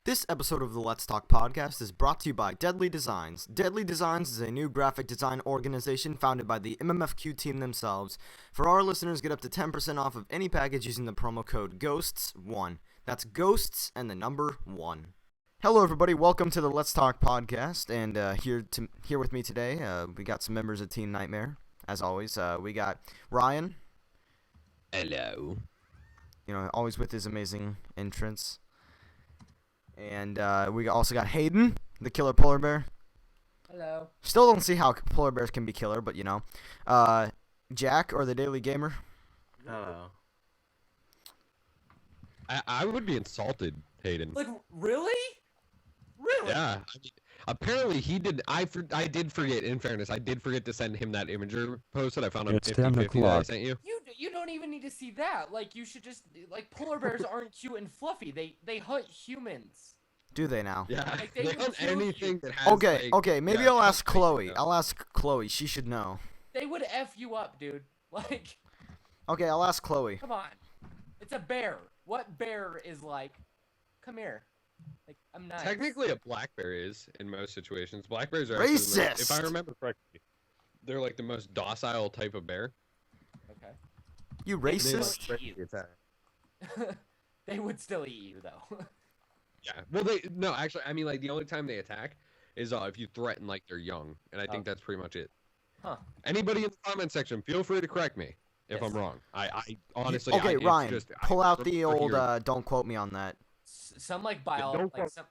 This episode of the Let's Talk podcast is brought to you by Deadly Designs. Deadly Designs is a new graphic design organization founded by the MMFQ team themselves. For our listeners, get up to 10% off of any package using the promo code GHOSTS1. That's GHOSTS and the number 1. Hello everybody, welcome to the Let's Talk podcast, and here with me today, we got some members of Team Nightmare. As always, we got Ryan. Hello. You know, always with his amazing entrance. And we also got Hayden, the killer polar bear. Hello. Still don't see how polar bears can be killer, but you know. Jack, or the Daily Gamer. Hello. I would be insulted, Hayden. Like, really? Really? Yeah. I mean, apparently he did. I did forget. In fairness, I did forget to send him that Imager post that I found on It's 50 10 that I o'clock. sent you. You don't even need to see that. Like, you should just polar bears aren't cute and fluffy. They hunt humans. Do they now? Yeah. Like, they They would hunt kill you. anything that has. Okay, like, okay, maybe yeah, I'll ask something, Chloe. you know. I'll ask Chloe. She should know. They would f you up, dude. Like, Okay, I'll ask Chloe. come on. It's a bear. What bear is like, come here. Like, I'm nice. Technically, a black bear is in most situations. Black bears are actually the most, if I Racist! remember correctly, they're like the most docile type of bear. Okay. You They racist? would eat you. They would still eat you though. Yeah. Well, no, actually, I mean, like the only time they attack is if you threaten like they're young, and I think that's pretty much it. Huh. Anybody in the comment section, feel free to correct me if Yes. I'm wrong. I honestly. Okay, it's Ryan, just, pull out the remember old, hearing- don't quote me on that. Some like don't fuck-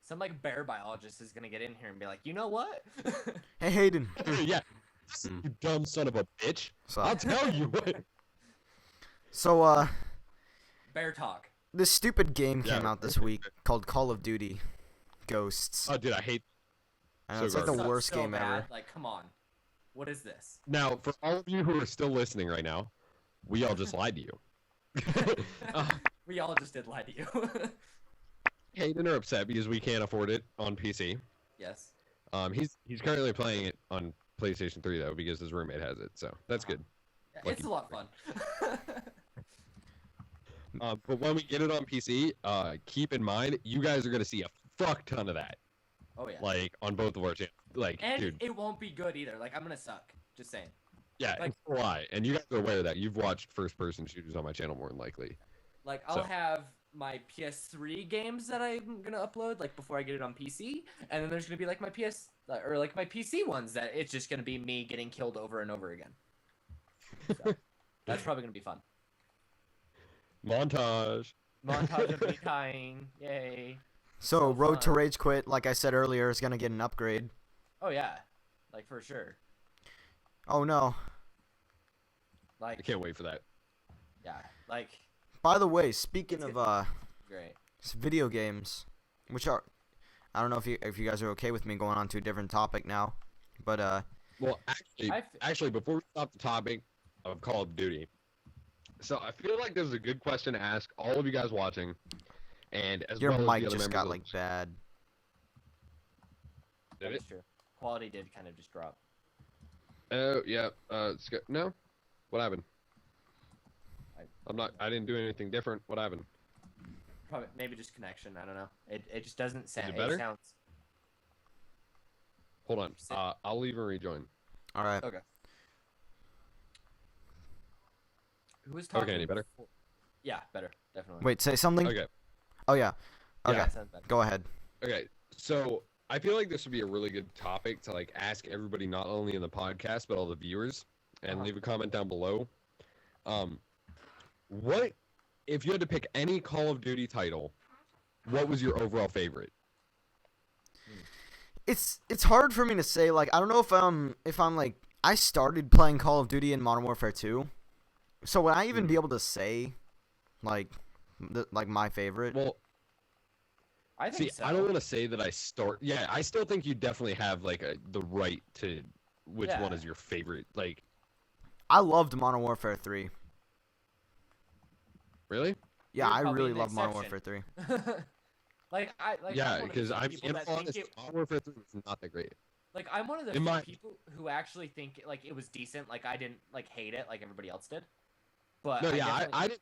some like bear biologist is gonna get in here and be like, you know what? Hey, Hayden. Yeah. You dumb son of a bitch. I'll So, tell you what. so Bear talk. this stupid game came Yeah. out this week called Call of Duty Ghosts. Oh, dude, I hate. And so it's like the garbage. worst so game bad. ever. Like, come on. What is this? Now, for all of you who are still listening right now, we all just lied to you. We all just did lie to you. Hayden are upset because we can't afford it on PC. Yes. He's currently playing it on PlayStation 3 though because his roommate has it, so that's good. Yeah, it's a lot of fun. But when we get it on PC, keep in mind you guys are gonna see a fuck ton of that, Oh yeah. like on both of our channels. Like, And dude, it won't be good either. Like, I'm gonna suck. Just saying. yeah, like- it's a lie. And you guys are aware of that. You've watched first-person shooters on my channel more than likely. Like, I'll So- have my PS3 games that I'm gonna upload like before I get it on PC, and then there's gonna be like my or like my PC ones that it's just gonna be me getting killed over and over again. So, that's probably gonna be fun. Montage. Montage of me dying. Yay. So, so Road to fun. Rage Quit, like I said earlier, is gonna get an upgrade. Oh yeah. Like for sure. Oh no. I Like can't wait for that. yeah. Like By the way, speaking It's of great. video games, which are, I don't know if you guys are okay with me going on to a different topic now, but Well, I actually, before we stop the topic of Call of Duty, so I feel like this is a good question to ask all of you guys watching, and as your well as the mic other just members got of like the- bad. Did it? That's true. Quality did kind of just drop. Oh yeah. No. What happened? I- I didn't do anything different. What happened? Probably maybe just connection. I don't know. It just doesn't sound. it better? Sounds Hold on. Sit. I'll leave and rejoin. All right. okay. Who was talking? Okay, any better? before- Yeah, better, definitely. Wait, say something. Okay. Oh yeah. Okay, Yeah. Sounds better. go ahead. Okay. So I feel like this would be a really good topic to like ask everybody, not only in the podcast but all the viewers, and Uh-huh. leave a comment down below. What if you had to pick any Call of Duty title? What was your overall favorite? It's hard for me to say. Like, I don't know if I'm like, I started playing Call of Duty in Modern Warfare 2, so would I even be able to say like like my favorite? Well, I see, think so. I don't want to say that I start. Yeah, I still think you definitely have like the right to which one Yeah. is your favorite. Like, I loved Modern Warfare 3. really? Yeah, You're I probably really an love Modern exception. Warfare 3. Yeah, I'm one of because the I'm people in that all think honesty, it, Modern Warfare 3 was not that great. like I'm one of the in few my- people who actually think like it was decent. Like I didn't like hate it like everybody else did. But No, yeah, definitely- I didn't,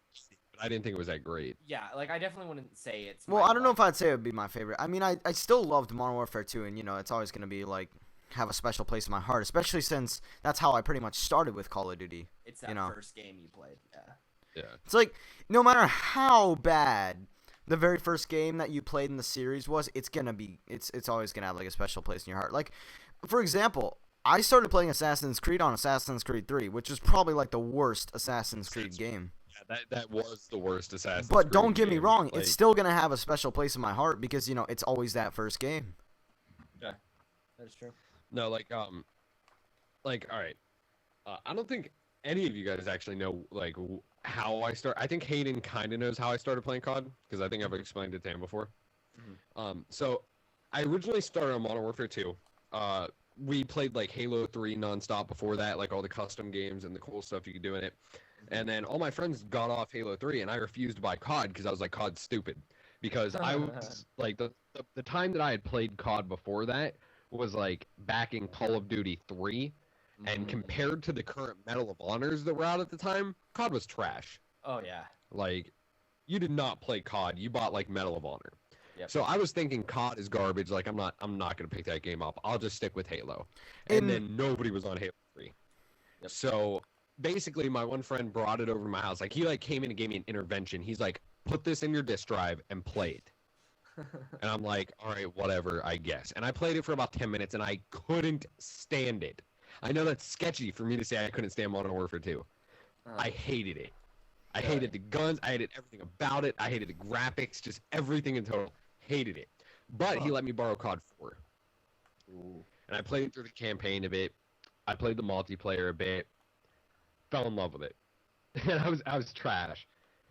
but I didn't think it was that great. Yeah, like I definitely wouldn't say it's. Well, my, I don't know like- if I'd say it would be my favorite. I mean, I still loved Modern Warfare 2, and, you know, it's always going to be, like, have a special place in my heart, especially since that's how I pretty much started with Call of Duty. It's that you know. first game you played. Yeah. Yeah. It's like, no matter how bad the very first game that you played in the series was, it's always going to have, like, a special place in your heart. Like, for example, I started playing Assassin's Creed on Assassin's Creed 3, which was probably, like, the worst Assassin's Creed game. Yeah, that was the worst Assassin's But Creed don't get me game. wrong, Like, it's still going to have a special place in my heart because, you know, it's always that first game. Yeah, that is true. no, like, all right. I don't think any of you guys actually know, like, how I start. I think Hayden kind of knows how I started playing COD, because I think I've explained it to him before. So I originally started on Modern Warfare 2. We played, like, Halo 3 nonstop before that, like, all the custom games and the cool stuff you could do in it. And then all my friends got off Halo 3, and I refused to buy COD because I was like, COD's stupid. Because I was, like, the time that I had played COD before that was, like, back in Call of Duty 3. And compared to the current Medal of Honors that were out at the time, COD was trash. Oh yeah. Like, you did not play COD. You bought, like, Medal of Honor. Yep. So I was thinking COD is garbage. Like, I'm not gonna pick that game up. I'll just stick with Halo. And then nobody was on Halo 3. Yep. So basically, my one friend brought it over to my house. Like, he, like, came in and gave me an intervention. He's like, put this in your disk drive and play it. And I'm like, all right, whatever, I guess. And I played it for about 10 minutes, and I couldn't stand it. I know that's sketchy for me to say I couldn't stand Modern Warfare 2. I hated it. I hated the guns. I hated everything about it. I hated the graphics, just everything in total. Hated it. But he let me borrow COD 4. Ooh. And I played through the campaign a bit. I played the multiplayer a bit. Fell in love with it. And I was trash.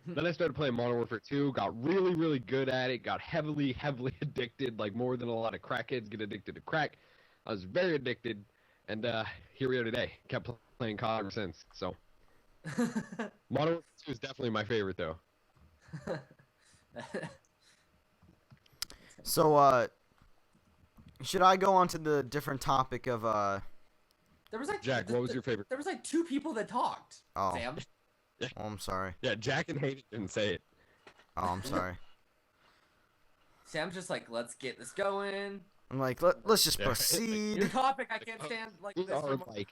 Then I started playing Modern Warfare 2, got really, really good at it, got heavily, heavily addicted, like more than a lot of crackheads get addicted to crack. I was very addicted, and here we are today. Kept playing COD ever since, so. Modern Warfare 2 is definitely my favorite, though. So, should I go on to the different topic of, There was like Jack, what was your favorite? There was like 2 people that talked. Oh. Sam. Oh, I'm sorry. Yeah, Jack and Hayden didn't say it. Oh, I'm sorry. Sam's just like, let's get this going. I'm like, let's just Yeah. Your proceed. topic, I can't stand like We this. are, anymore. like,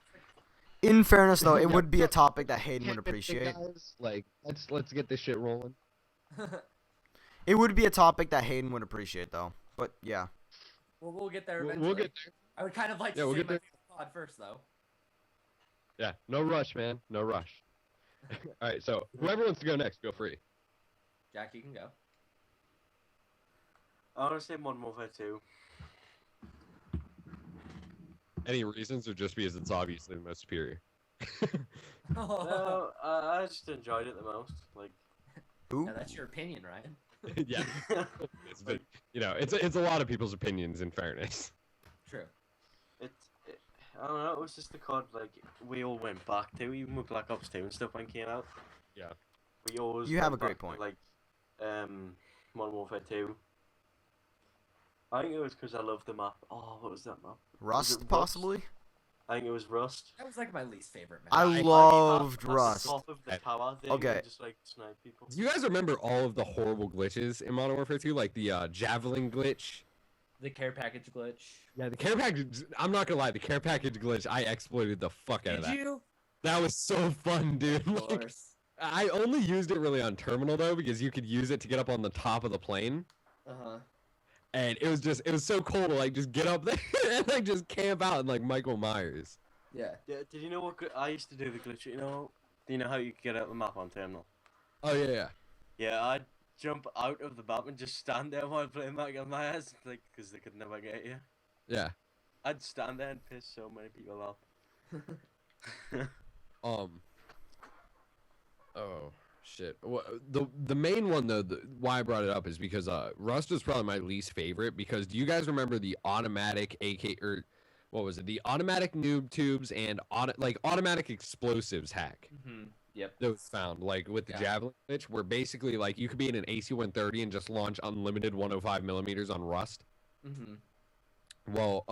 In fairness, though, it Yeah. would be a topic that Hayden would "Hey, appreciate. guys, like, let's get this shit rolling. It would be a topic that Hayden would appreciate, though. But, yeah. we'll get there We'll eventually. get there. I would kind of like Yeah, to we'll say get my there. favorite pod first, though. Yeah, no rush, man. No rush. All right, so whoever wants to go next, feel free. Jack, you can go. I want to say Modern Warfare 2. Any reasons, or just because it's obviously the most superior? No, I just enjoyed it the most. Like, Ooh. Yeah, that's your opinion, Ryan. Yeah, it's been, you know, it's a lot of people's opinions. In fairness, True. I don't know, it was just the COD, like, we all went back to, even with Black Ops 2 and stuff when it came out. Yeah. We always You have went a great back point. to, like, Modern Warfare 2. I think it was because I loved the map. Oh, what was that map? Rust, Rust? possibly? I think it was Rust. That was like my least favorite map. I I- loved At the Rust. top of the I- tower thing, Okay. and just, like, snipe people. do you guys remember all of the horrible glitches in Modern Warfare 2, like the javelin glitch? The care package glitch. Yeah, the care package. I'm not gonna lie, the care package glitch. I exploited the fuck out of Did that. you? That was so fun, dude. Of Like, course. I only used it really on terminal though, because you could use it to get up on the top of the plane. Uh-huh. And it was so cool to like just get up there and like just camp out and like Michael Myers. Yeah. Did you know what I used to do the glitch? Do you know how you could get out the map on terminal? Oh yeah. Yeah, I'd jump out of the map and just stand there while playing back on my ass, like, because they could never get you. Yeah. I'd stand there and piss so many people off. Oh shit. Well, the main one though, why I brought it up is because Rust is probably my least favorite, because do you guys remember the automatic AK, or what was it? The automatic noob tubes and automatic explosives hack Mm-hmm. Yep. that was found, like with the Yeah. javelin glitch, where basically like you could be in an AC-130 and just launch unlimited 105 millimeters on Rust. Mm-hmm. Well,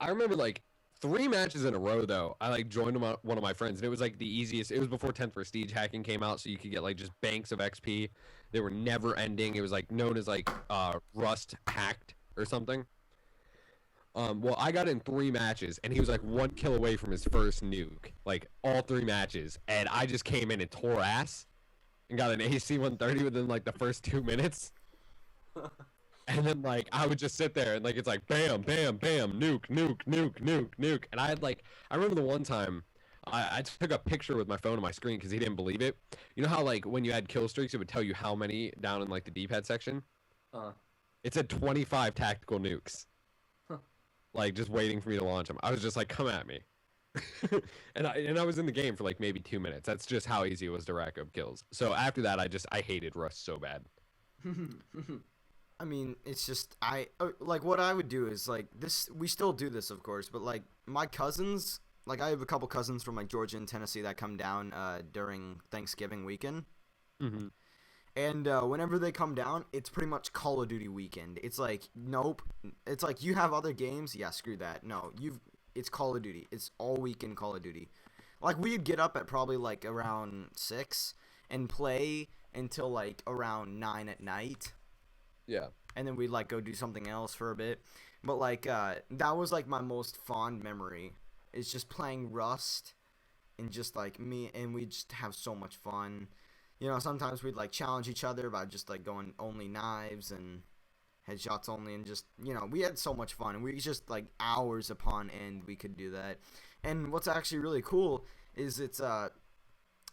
I remember like 3 matches in a row though. I like joined one of my friends, and it was like the easiest. It was before 10th Prestige hacking came out, so you could get like just banks of XP. They were never ending. It was like known as like Rust hacked or something. Well, I got in 3 matches, and he was like 1 kill away from his first nuke, like all 3 matches, and I just came in and tore ass, and got an AC 130 within like the first 2 minutes. And then like I would just sit there and like it's like bam, bam, bam, nuke, nuke, nuke, nuke, nuke, and I remember the one time I took a picture with my phone on my screen because he didn't believe it. You know how like when you had kill streaks, it would tell you how many down in like the D-pad section. It said 25 tactical nukes. Like just waiting for me to launch them. I was just like, come at me. and I was in the game for like maybe 2 minutes. That's just how easy it was to rack up kills. So after that, I hated Rust so bad. I mean, it's just like what I would do is like this. We still do this, of course, but like my cousins, like I have a couple cousins from like Georgia and Tennessee that come down during Thanksgiving weekend. Mm-hmm. And whenever they come down, it's pretty much Call of Duty weekend. It's like, nope. It's like, you have other games? Yeah, screw that. No, it's Call of Duty. It's all weekend Call of Duty. Like, we'd get up at probably, like, around 6 and play until, like, around 9 at night. Yeah. And then we'd, like, go do something else for a bit. But, like, that was, like, my most fond memory. Is just playing Rust and just, like, we just have so much fun. You know, sometimes we'd, like, challenge each other by just, like, going only knives and headshots only and just, you know, we had so much fun. And we just, like, hours upon end we could do that. And what's actually really cool is it's like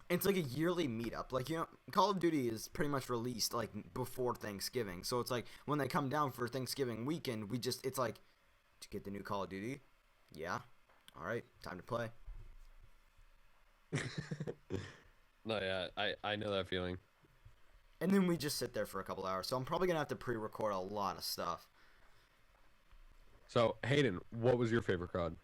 a yearly meetup. Like, you know, Call of Duty is pretty much released, like, before Thanksgiving. So it's like, when they come down for Thanksgiving weekend, it's like, to get the new Call of Duty? Yeah. All right, time to play. No, yeah, I know that feeling. And then we just sit there for a couple hours. So I'm probably going to have to pre-record a lot of stuff. So, Hayden, what was your favorite COD?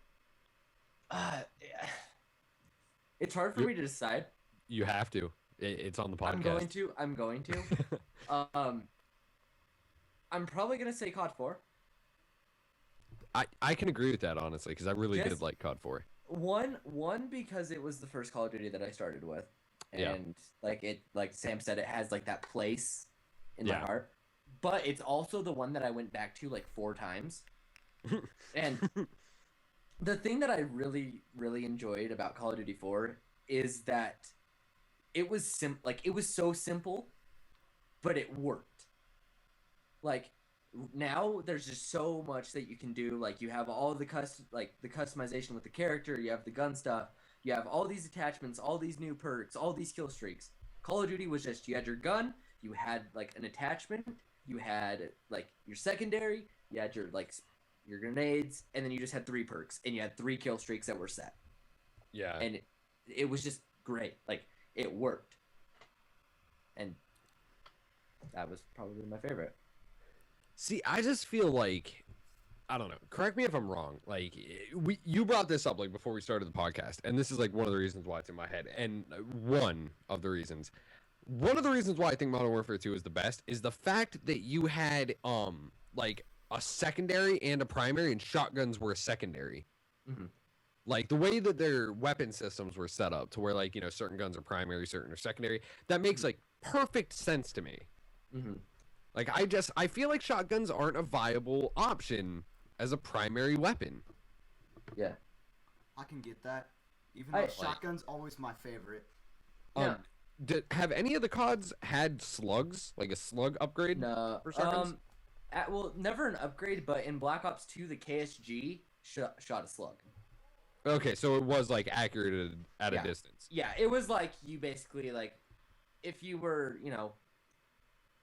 It's hard for me to decide. You have to. It's on the podcast. I'm going to. I'm probably going to say COD 4. I can agree with that, honestly, because I really did like COD 4. One, because it was the first Call of Duty that I started with. And like Sam said, it has like that place in my heart. But it's also the one that I went back to like 4 times. And the thing that I really, really enjoyed about Call of Duty 4 is that it was it was so simple, but it worked. Like now there's just so much that you can do. Like you have all the customization with the character, you have the gun stuff. You have all these attachments, all these new perks, all these kill streaks. Call of Duty was just, you had your gun, you had, like, an attachment, you had, like, your secondary, you had your, like, your grenades, and then you just had 3 perks, and you had 3 kill streaks that were set. Yeah. And it was just great. Like, it worked. And that was probably my favorite. See, I just feel like, I don't know. Correct me if I'm wrong. Like, you brought this up like before we started the podcast, and this is like one of the reasons why it's in my head. And one of the reasons why I think Modern Warfare 2 is the best is the fact that you had like a secondary and a primary, and shotguns were a secondary. Mm-hmm. Like the way that their weapon systems were set up to where like, you know, certain guns are primary, certain are secondary. That makes like perfect sense to me. Mm-hmm. Like I feel like shotguns aren't a viable option as a primary weapon. Yeah. I can get that. Even though shotgun's always my favorite. Yeah. Have any of the CODs had slugs? Like a slug upgrade? No. For shotguns? Well, never an upgrade, but in Black Ops 2, the KSG shot a slug. Okay, so it was like accurate at a distance. Yeah, it was like you basically like, if you were, you know,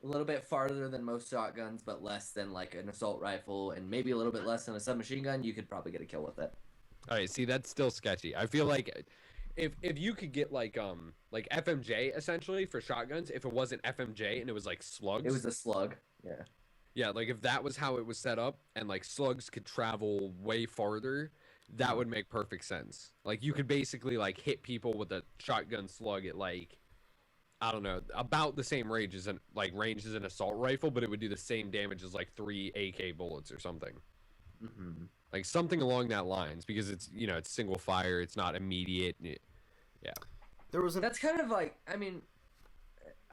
a little bit farther than most shotguns, but less than like an assault rifle, and maybe a little bit less than a submachine gun, you could probably get a kill with it. All right, see, that's still sketchy. I feel like if you could get like FMJ essentially for shotguns, if it wasn't FMJ and it was like slugs. It was a slug. Yeah. Yeah, like if that was how it was set up and like slugs could travel way farther, that would make perfect sense. Like you could basically like hit people with a shotgun slug at like, I don't know, about the same range as an assault rifle, but it would do the same damage as like 3 AK bullets or something. Mm-hmm. like something along that lines, because it's it's single fire, it's not immediate. Yeah. There was an That's kind of like, I mean,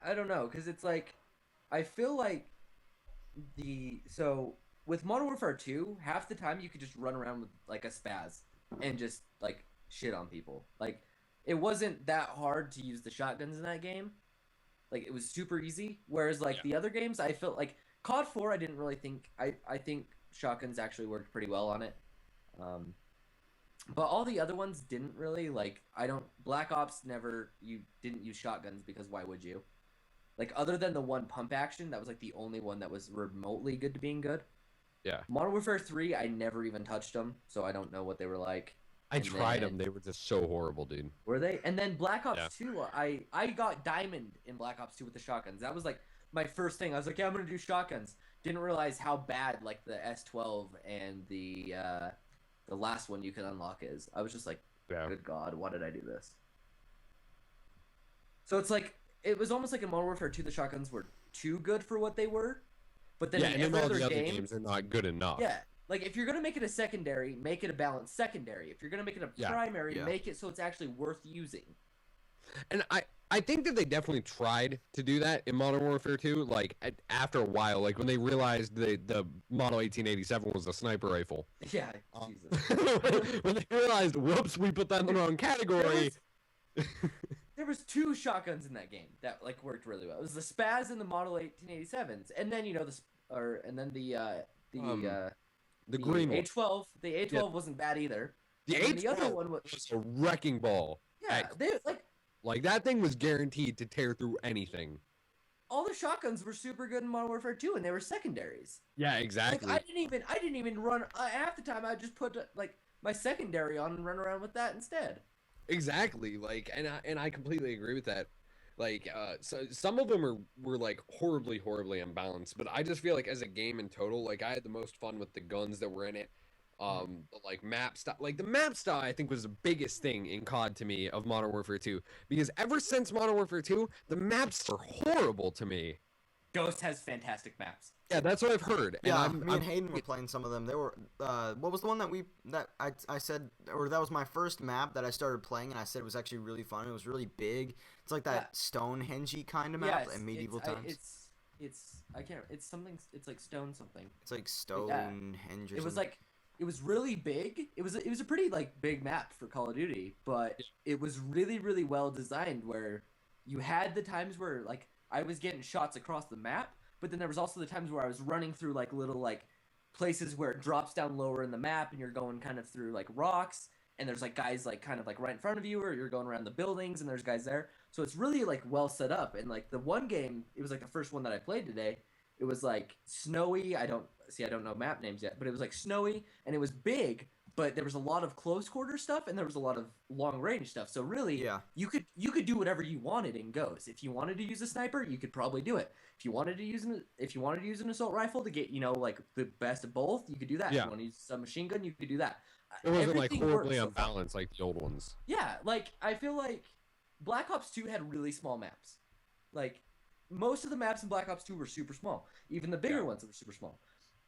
I don't know, because it's like, I feel like so with Modern Warfare 2, half the time you could just run around with like a spaz and just like shit on people. Like, it wasn't that hard to use the shotguns in that game. Like, it was super easy. Whereas like the other games, I felt like COD 4, I didn't really think, I think shotguns actually worked pretty well on it. But all the other ones didn't really. Like, Black Ops you didn't use shotguns because why would you? Like, other than the one pump action, that was like the only one that was remotely good to being good. Yeah. Modern Warfare 3, I never even touched them, so I don't know what they were like. I tried them. They were just so horrible, dude. Were they? And then Black Ops 2, I got diamond in Black Ops 2 with the shotguns. That was like my first thing. I was like, yeah, I'm gonna do shotguns. Didn't realize how bad like the S12 and the last one you can unlock is. I was just like, good God, why did I do this? So it's like, it was almost like in Modern Warfare 2, the shotguns were too good for what they were. But then in every all other the other game, games are not good enough. Yeah. Like, if you're going to make it a secondary, make it a balanced secondary. If you're going to make it a primary, make it so it's actually worth using. And I think that they definitely tried to do that in Modern Warfare 2, like, after a while, like, when they realized the Model 1887 was a sniper rifle. Yeah, Jesus. When they realized, whoops, we put that in the wrong category. There was 2 shotguns in that game that, like, worked really well. It was the Spaz and the Model 1887s. And then, the green one. A12. The A12 wasn't bad either. The A12 the other one was a wrecking ball. Yeah, like that thing was guaranteed to tear through anything. All the shotguns were super good in Modern Warfare 2, and they were secondaries. Yeah, exactly. Like, I didn't even run half the time. I just put like my secondary on and run around with that instead. Exactly. Like, and I completely agree with that. Like, so some of them were like horribly unbalanced, but I just feel like as a game in total, like I had the most fun with the guns that were in it. Like map style, like the map style, I think was the biggest thing in COD to me of Modern Warfare 2, because ever since Modern Warfare 2, the maps are horrible to me. Ghost has fantastic maps. Yeah, that's what I've heard. Yeah, me and Hayden were playing some of them. They were, what was the one that I said, or that was my first map that I started playing, and I said it was actually really fun. It was really big. It's like that Stonehenge-y kind of map in medieval times. It's something. It's like stone something. It's like Stonehenge. It was like. It was really big. It was a pretty like big map for Call of Duty, but it was really well designed, where you had the times where like I was getting shots across the map, but then there was also the times where I was running through like little like places where it drops down lower in the map, and you're going kind of through like rocks, and there's like guys like kind of like right in front of you, or you're going around the buildings and there's guys there. So it's really like well set up. And like the one game, it was like the first one that I played today. It was like snowy. I don't know map names yet, but it was like snowy, and it was big, but there was a lot of close quarter stuff, and there was a lot of long range stuff. So really, you could do whatever you wanted in Ghost. If you wanted to use a sniper, you could probably do it. If you wanted to use an assault rifle to get like the best of both, you could do that. Yeah. If you want to use a machine gun, you could do that. It wasn't like horribly unbalanced like the old ones. Yeah, like I feel like Black Ops 2 had really small maps. Like most of the maps in Black Ops 2 were super small. Even the bigger ones were super small.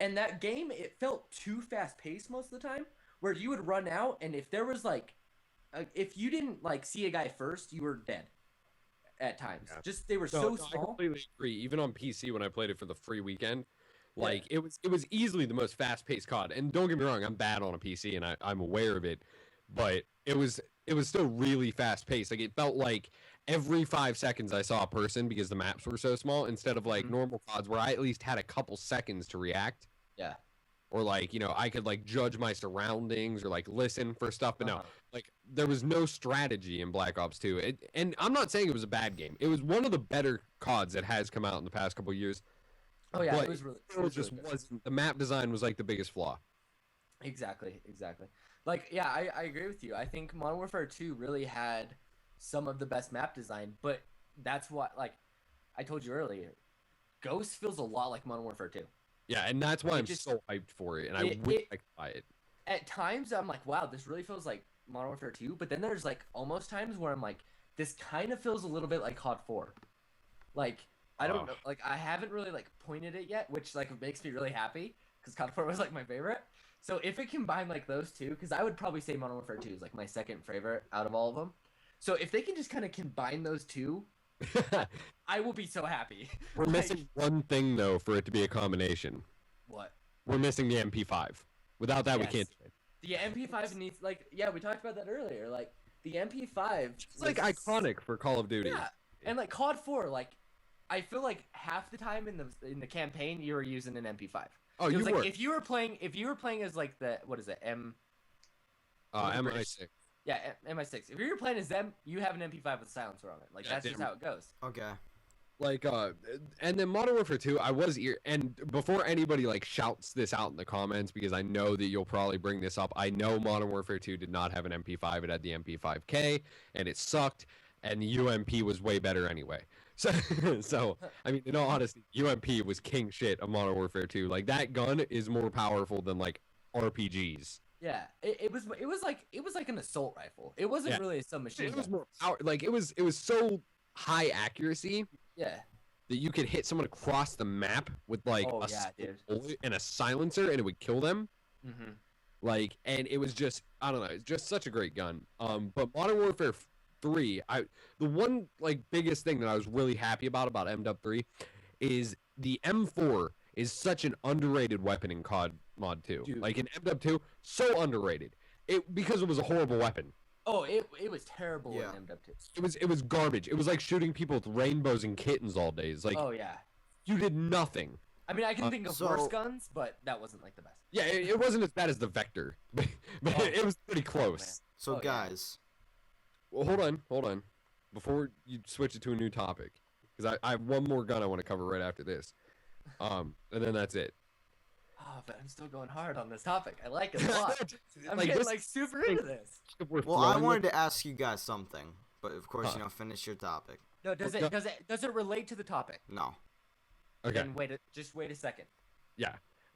And that game, it felt too fast-paced most of the time, where you would run out, and if there was, like... if you didn't, like, see a guy first, you were dead at times. Yeah. Just, they were so small. I completely agree. Even on PC, when I played it for the free weekend, like, it was easily the most fast-paced COD. And don't get me wrong, I'm bad on a PC, and I'm aware of it. But it was still really fast-paced. Like, it felt like every 5 seconds I saw a person, because the maps were so small, instead of like normal CODs where I at least had a couple seconds to react. Yeah. Or like, I could like judge my surroundings or like listen for stuff, but no, like there was no strategy in Black Ops 2. And I'm not saying it was a bad game. It was one of the better CODs that has come out in the past couple of years. Oh yeah, it was really. It just wasn't. The map design was like the biggest flaw. Exactly. Like, yeah, I agree with you. I think Modern Warfare 2 really had some of the best map design, but that's what, like I told you earlier, Ghost feels a lot like Modern Warfare 2. Yeah, and that's why I'm so hyped for it, and I wish I could buy it. At times, I'm like, wow, this really feels like Modern Warfare 2, but then there's like almost times where I'm like, this kind of feels a little bit like COD 4. Like, I don't know, like I haven't really like pointed it yet, which like makes me really happy, because COD 4 was like my favorite. So if it combined like those two, because I would probably say Modern Warfare 2 is like my second favorite out of all of them. So if they can just kind of combine those two, I will be so happy. We're Like, missing one thing though for it to be a combination. what? We're missing the MP5. Without that, we Yes. can't do it. The MP5 needs like we talked about that earlier. Like the MP5 It's like was- iconic for Call of Duty. Yeah, and like COD 4, like I feel like half the time in the campaign you were using an MP5. Oh, It you was like were. if you were playing as like the what is it MI6. yeah MI6. If you were playing as them, you have an MP5 with a silencer on it. Like Yeah, that's just damn. how it goes. Okay. Like and then Modern Warfare 2, I was and before anybody like shouts this out in the comments, because I know that you'll probably bring this up, I know Modern Warfare 2 did not have an MP5. It had the MP5K and it sucked, and the UMP was way better anyway. So I mean, in all honesty, UMP was king shit of Modern Warfare 2. Like that gun is more powerful than like RPGs. Yeah, it was like an assault rifle. It wasn't Yeah. really a submachine It was gun. more power, like it was so high accuracy Yeah. that you could hit someone across the map with like Oh, a yeah, single dude. bullet and a silencer, and it would kill them. Mm-hmm. Like, and it was just, I don't know, it's just such a great gun. But Modern Warfare 3, the one like biggest thing that I was really happy about MW 3 is the M4 is such an underrated weapon in COD Mod 2. Dude. Like in MW 2, so underrated. Because it was a horrible weapon. Oh, it was terrible Yeah. in MW2. It was garbage. It was like shooting people with rainbows and kittens all day. It's like Oh yeah. you did nothing. I mean, I can think of so- worse guns, but that wasn't like the best. Yeah, it wasn't as bad as the Vector, but Oh. it was pretty close. So Oh, yeah. guys, Well, hold on. Before you switch it to a new topic, because I have one more gun I want to cover right after this. And then that's it. Oh, but I'm still going hard on this topic. I like it a lot. I'm Like, getting this like super thing- into this. We're well, I flowing wanted to ask you guys something, but of course, Huh. finish your topic. No, does Okay. it relate to the topic? No. with- Okay. Then just wait a second.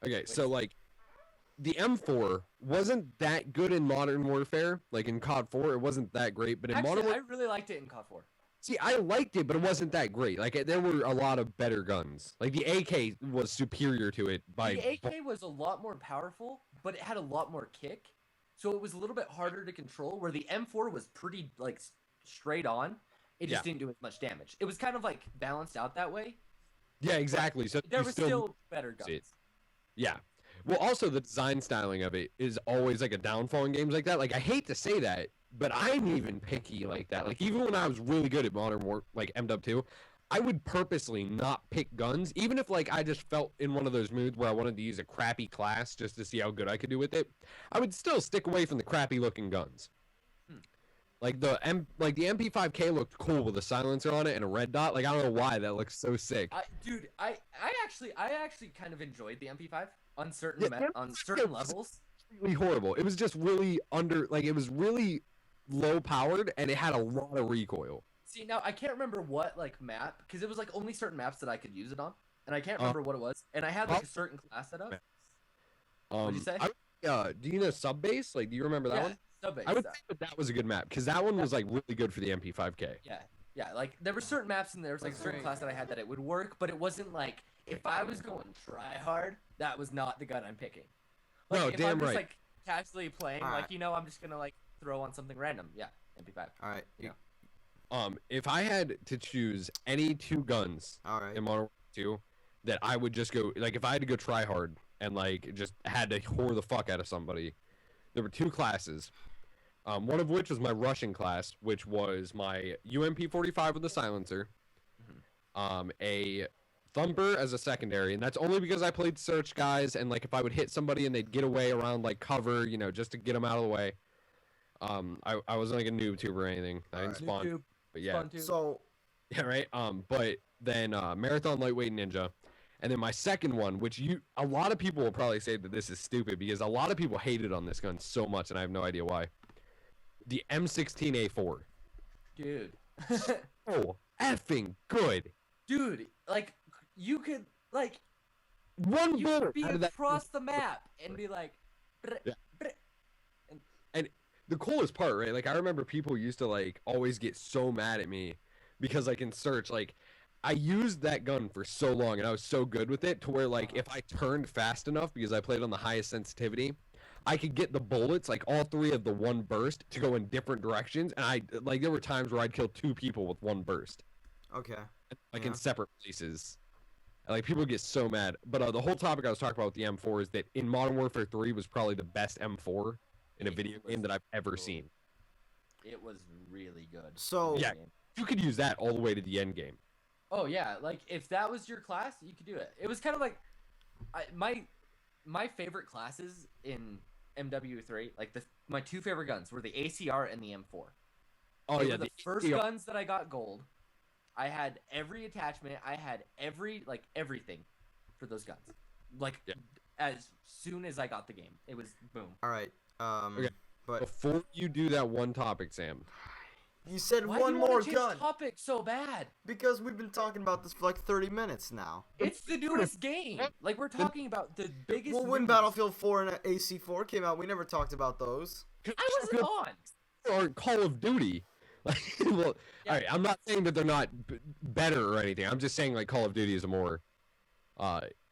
Okay. So like, the M4 wasn't that good in Modern Warfare. Like in COD 4, it wasn't that great. But in Modern Actually, I Warfare, really liked it in COD 4. see, I liked it, but it wasn't that great. Like there were a lot of better guns. Like the AK was superior to it by. The AK was a lot more powerful, but it had a lot more kick, so it was a little bit harder to control. Where the M4 was pretty like straight on, it just Yeah. didn't do as much damage. It was kind of like balanced out that way. Yeah, exactly. So There you was still better see it. guns. Yeah. Well, also the design styling of it is always like a downfall in games like that. Like I hate to say that, but I'm even picky like that. Like even when I was really good at Modern War, like MW2, I would purposely not pick guns, even if like I just felt in one of those moods where I wanted to use a crappy class just to see how good I could do with it. I would still stick away from the crappy looking guns. Hmm. Like the MP5K looked cool with a silencer on it and a red dot. Like I don't know why that looks so sick. I actually kind of enjoyed the MP5 on certain Yeah, on it certain was- levels. Really horrible. It was just really it was really low powered and it had a lot of recoil. See, now I can't remember what like map because it was like only certain maps that I could use it on, and I can't remember what it was. And I had like a certain class set up. What'd you say? Do you know Subbase? Like, do you remember that Yeah, one? Subbase, I would yeah. think that was a good map because that one was like really good for the MP5K. Yeah, like there were certain maps and there was like a certain class that I had that it would work, but it wasn't like if I was going try hard, that was not the gun I'm picking. Like, No, if damn I'm just right. like casually playing, Alright. like I'm just gonna like throw on something random. Yeah, MP5. All right. If I had to choose any two guns All right. in Modern Warfare 2 that I would just go like if I had to go try hard and like just had to whore the fuck out of somebody, there were two classes. One of which was my Russian class, which was my UMP45 with a silencer, a thumper as a secondary, and that's only because I played search guys, and like if I would hit somebody and they'd get away around like cover, just to get them out of the way. I wasn't like a noob tuber or anything. I didn't spawn, YouTube, but yeah, spawn too. So yeah, right. But then Marathon Lightweight Ninja, and then my second one, which a lot of people will probably say that this is stupid because a lot of people hated on this gun so much, and I have no idea why. The M16A4. Dude. Oh, effing good. Dude, like you could like One you bullet could be out of that. across the map and be like "Brr, Yeah. brr." The coolest part, right? Like I remember people used to like always get so mad at me because like in search, like I used that gun for so long and I was so good with it to where like if I turned fast enough because I played on the highest sensitivity, I could get the bullets, like all three of the one burst, to go in different directions, and there were times where I'd kill 2 people with one burst, Okay. like Yeah. in separate places. And, like, people get so mad. But the whole topic I was talking about with the M4 is that in Modern Warfare 3 was probably the best M4 in a video game that I've ever seen. It was really good. So Yeah. You could use that all the way to the end game. Oh yeah, like if that was your class, you could do it. It was kind of like my favorite classes in MW3, like my 2 favorite guns were the ACR and the M4. Oh They yeah, were the first ACR guns that I got gold. I had every attachment. I had everything for those guns. Like Yeah. as soon as I got the game, it was boom. all right. Okay. But Before you do that one topic, Sam. you said Why one do you wanna more change gun topic so bad? because we've been talking about this for like 30 minutes now. It's the newest game. Like we're talking about the biggest. Well, when news. Battlefield 4 and AC4 came out, we never talked about those. I wasn't on. Or Call of Duty. Like, well, Yeah. all right. I'm not saying that they're not better or anything. I'm just saying like Call of Duty is a more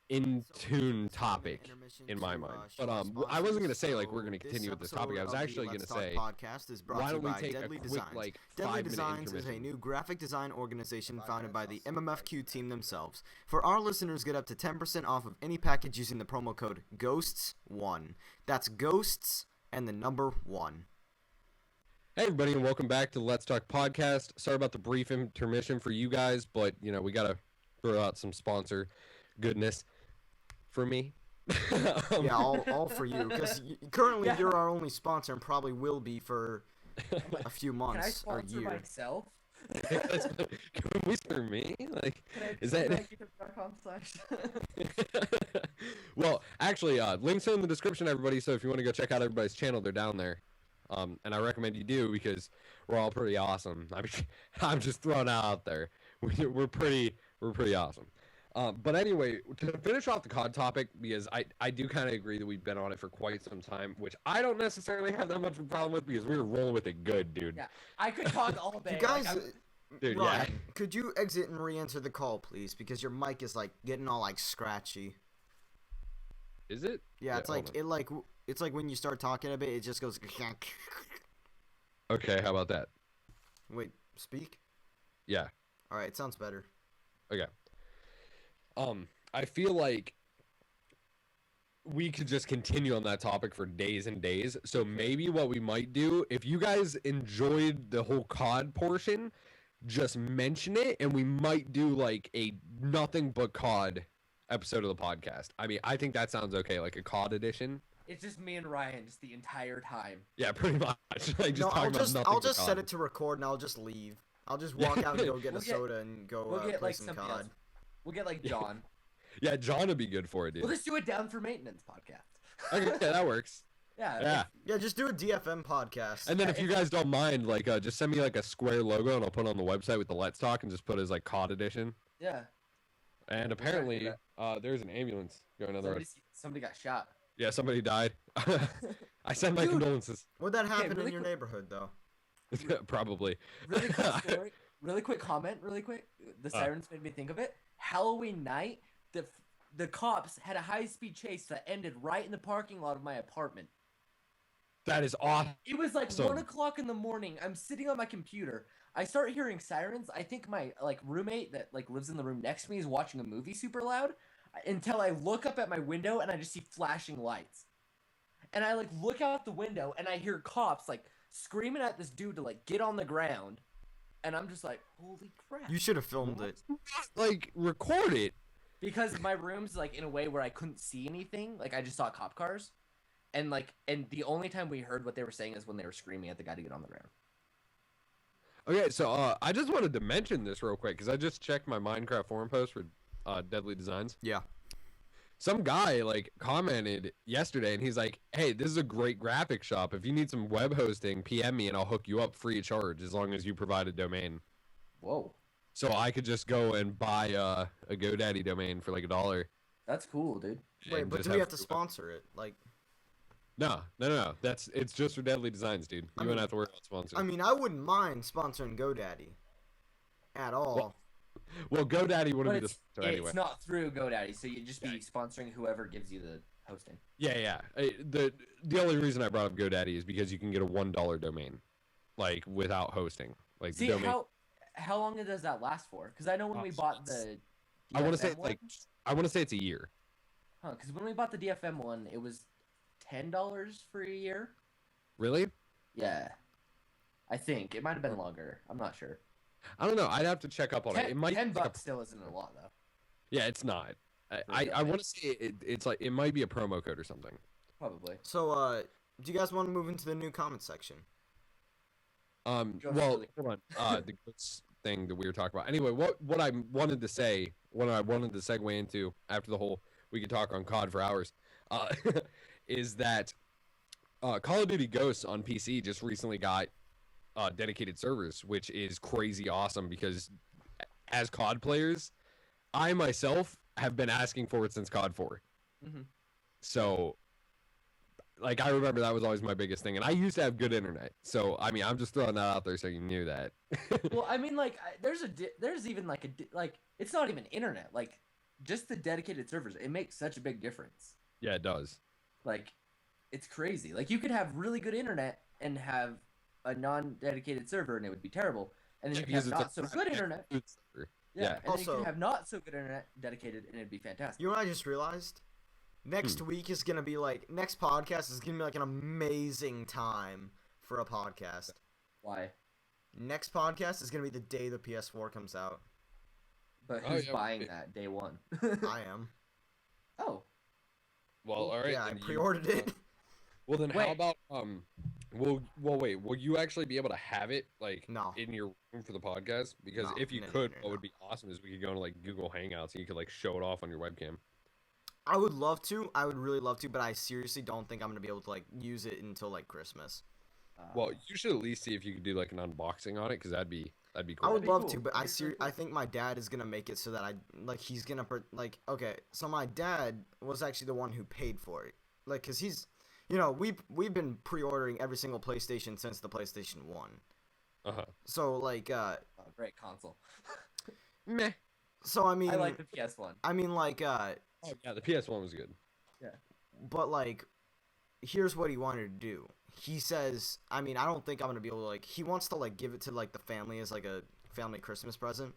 in tune topic in my mind. But I wasn't gonna say like we're gonna continue with this topic. I was actually gonna say podcast is brought why to you don't we by take Deadly a quick Designs. like Deadly 5-minute Designs is a intermission. new graphic design organization founded by the MMFQ team themselves. For our listeners, get up to 10% off of any package using the promo code GHOSTS1. That's GHOSTS and the number 1. Hey everybody, and welcome back to the Let's Talk podcast. Sorry about the brief intermission for you guys, but you know we gotta throw out some sponsor goodness for me. Yeah, all for you, because currently Yeah. you're our only sponsor and probably will be for a few Can I months or sponsor year. myself? Can we sponsor me? Like, Can I, is can that? I youtube.com/? Well, actually, links are in the description, everybody. So if you want to go check out everybody's channel, they're down there. And I recommend you do because we're all pretty awesome. I mean, I'm just throwing it out there. We're pretty awesome. But anyway, to finish off the COD topic, because I do kind of agree that we've been on it for quite some time, which I don't necessarily have that much of a problem with because we were rolling with it good, dude. Yeah, I could talk all day. You guys, like, Dude, Ryan, yeah. could you exit and re-enter the call, please? Because your mic is like getting all like scratchy. Is it? Yeah, it's hold like it's like when you start talking a bit, it just goes. Okay, how about that? Wait, speak. Yeah. All right, it sounds better. Okay. I feel like we could just continue on that topic for days and days. So maybe what we might do, if you guys enjoyed the whole COD portion, just mention it, and we might do like a nothing but COD episode of the podcast. I mean, I think that sounds okay, like a COD edition. it's just me and Ryan just the entire time. Yeah, pretty much. Like just No, talking about nothing. I'll but just set COD. it to record and I'll just leave. I'll just walk out and go get We'll a get- soda and go We'll get play like some somebody COD. else. We'll get like John. Yeah, John would be good for it, dude. We'll just do a down for maintenance podcast. Okay, yeah, that works. Yeah. Yeah. Yeah, just do a DFM podcast. And then if you guys don't mind, like, just send me like a square logo, and I'll put it on the website with the Let's Talk, and just put it as like COD edition. Yeah. And apparently, there's an ambulance going on the road. Somebody got shot. Yeah, somebody died. I send my Dude. condolences. Would that happen really in your quick- neighborhood though? Probably. Really quick story. Really quick comment. Really quick. The sirens made me think of it. Halloween night, the cops had a high-speed chase that ended right in the parking lot of my apartment. That is awesome. It was like So- 1 o'clock in the morning. I'm sitting on my computer. I start hearing sirens. I think my roommate that lives in the room next to me is watching a movie super loud. Until I look up at my window and I just see flashing lights. And I look out the window and I hear cops screaming at this dude to get on the ground. And I'm just like, holy crap. You should have filmed it. Like, record it. Because my room's in a way where I couldn't see anything. I just saw cop cars. And the only time we heard what they were saying is when they were screaming at the guy to get on the ground. Okay, so I just wanted to mention this real quick because I just checked my Minecraft forum post for Deadly Designs. Yeah. Some guy commented yesterday, and he's like, "Hey, this is a great graphic shop. If you need some web hosting, PM me, and I'll hook you up free of charge as long as you provide a domain." Whoa. So I could just go and buy a GoDaddy domain for $1. That's cool, dude. Wait, and but just do we have to free- sponsor it? No. It's just for Deadly Designs, dude. You I don't mean- have to worry about sponsors. I mean, I wouldn't mind sponsoring GoDaddy. At all. Well, GoDaddy But wouldn't be the it's, sponsor anyway. it's not through GoDaddy, so you'd just be sponsoring whoever gives you the hosting. Yeah. The only reason I brought up GoDaddy is because you can get a $1 domain, like without hosting. Like See the domain. how long does that last for? Because I know when we bought the I want to say DFM one- I want to say it's a year. Huh? Because when we bought the DFM one, it was $10 for a year. Really? Yeah, I think it might have been longer. I'm not sure. I don't know. I'd have to check up on it. It might $10 be like bucks still isn't a lot though. yeah, it's not. I want to say it's like it might be a promo code or something. Probably. So, do you guys want to move into the new comment section? Go Well, Philly. hold on. The goods thing that we were talking about. Anyway, what I wanted to say, what I wanted to segue into after the whole we could talk on COD for hours, is that Call of Duty Ghosts on PC just recently got dedicated servers, which is crazy awesome because as COD players, I myself have been asking for it since COD 4. Mhm. So, like, I remember that was always my biggest thing, and I used to have good internet. So, I mean, I'm just throwing that out there so you knew that. Well, I mean, like, there's even like like it's not even internet. Like, just the dedicated servers. It makes such a big difference. Yeah, it does. Like, it's crazy. Like, you could have really good internet and have a non-dedicated server, and it would be terrible. And then you could have not so good internet. server. Yeah. Yeah. And then you Also- could have not so good internet dedicated, and it'd be fantastic. You know what I just realized? Next week is gonna be like next podcast is gonna be like an amazing time for a podcast. Why? Next podcast is gonna be the day the PS4 comes out. But Oh, who's yeah, buying it- that day one? I am. Oh, Well, all right. Yeah, I then you- pre-ordered it. Well, then how Wait. about wait, will you actually be able to have it like No. in your room for the podcast? Because No, if you no, no, could, no, what no. would be awesome is we could go into like Google Hangouts and you could like show it off on your webcam. I would love to. I would really love to, but I seriously don't think I'm gonna be able to like use it until like Christmas. Well, you should at least see if you could do like an unboxing on it, because that'd be I cool. would be love cool. to, but That'd be really I cool. think my dad is gonna make it so that I like he's gonna okay. So my dad was actually the one who paid for it, like, cause he's, you know, we've been pre-ordering every single PlayStation since the PlayStation 1. Uh-huh. So like Oh, great console. Meh. so I mean I like the PS1. I mean like Oh yeah, the PS1 was good. but like here's what he wanted to do. He says, I mean, I don't think I'm gonna be able to like. He wants to like give it to like the family as like a family Christmas present.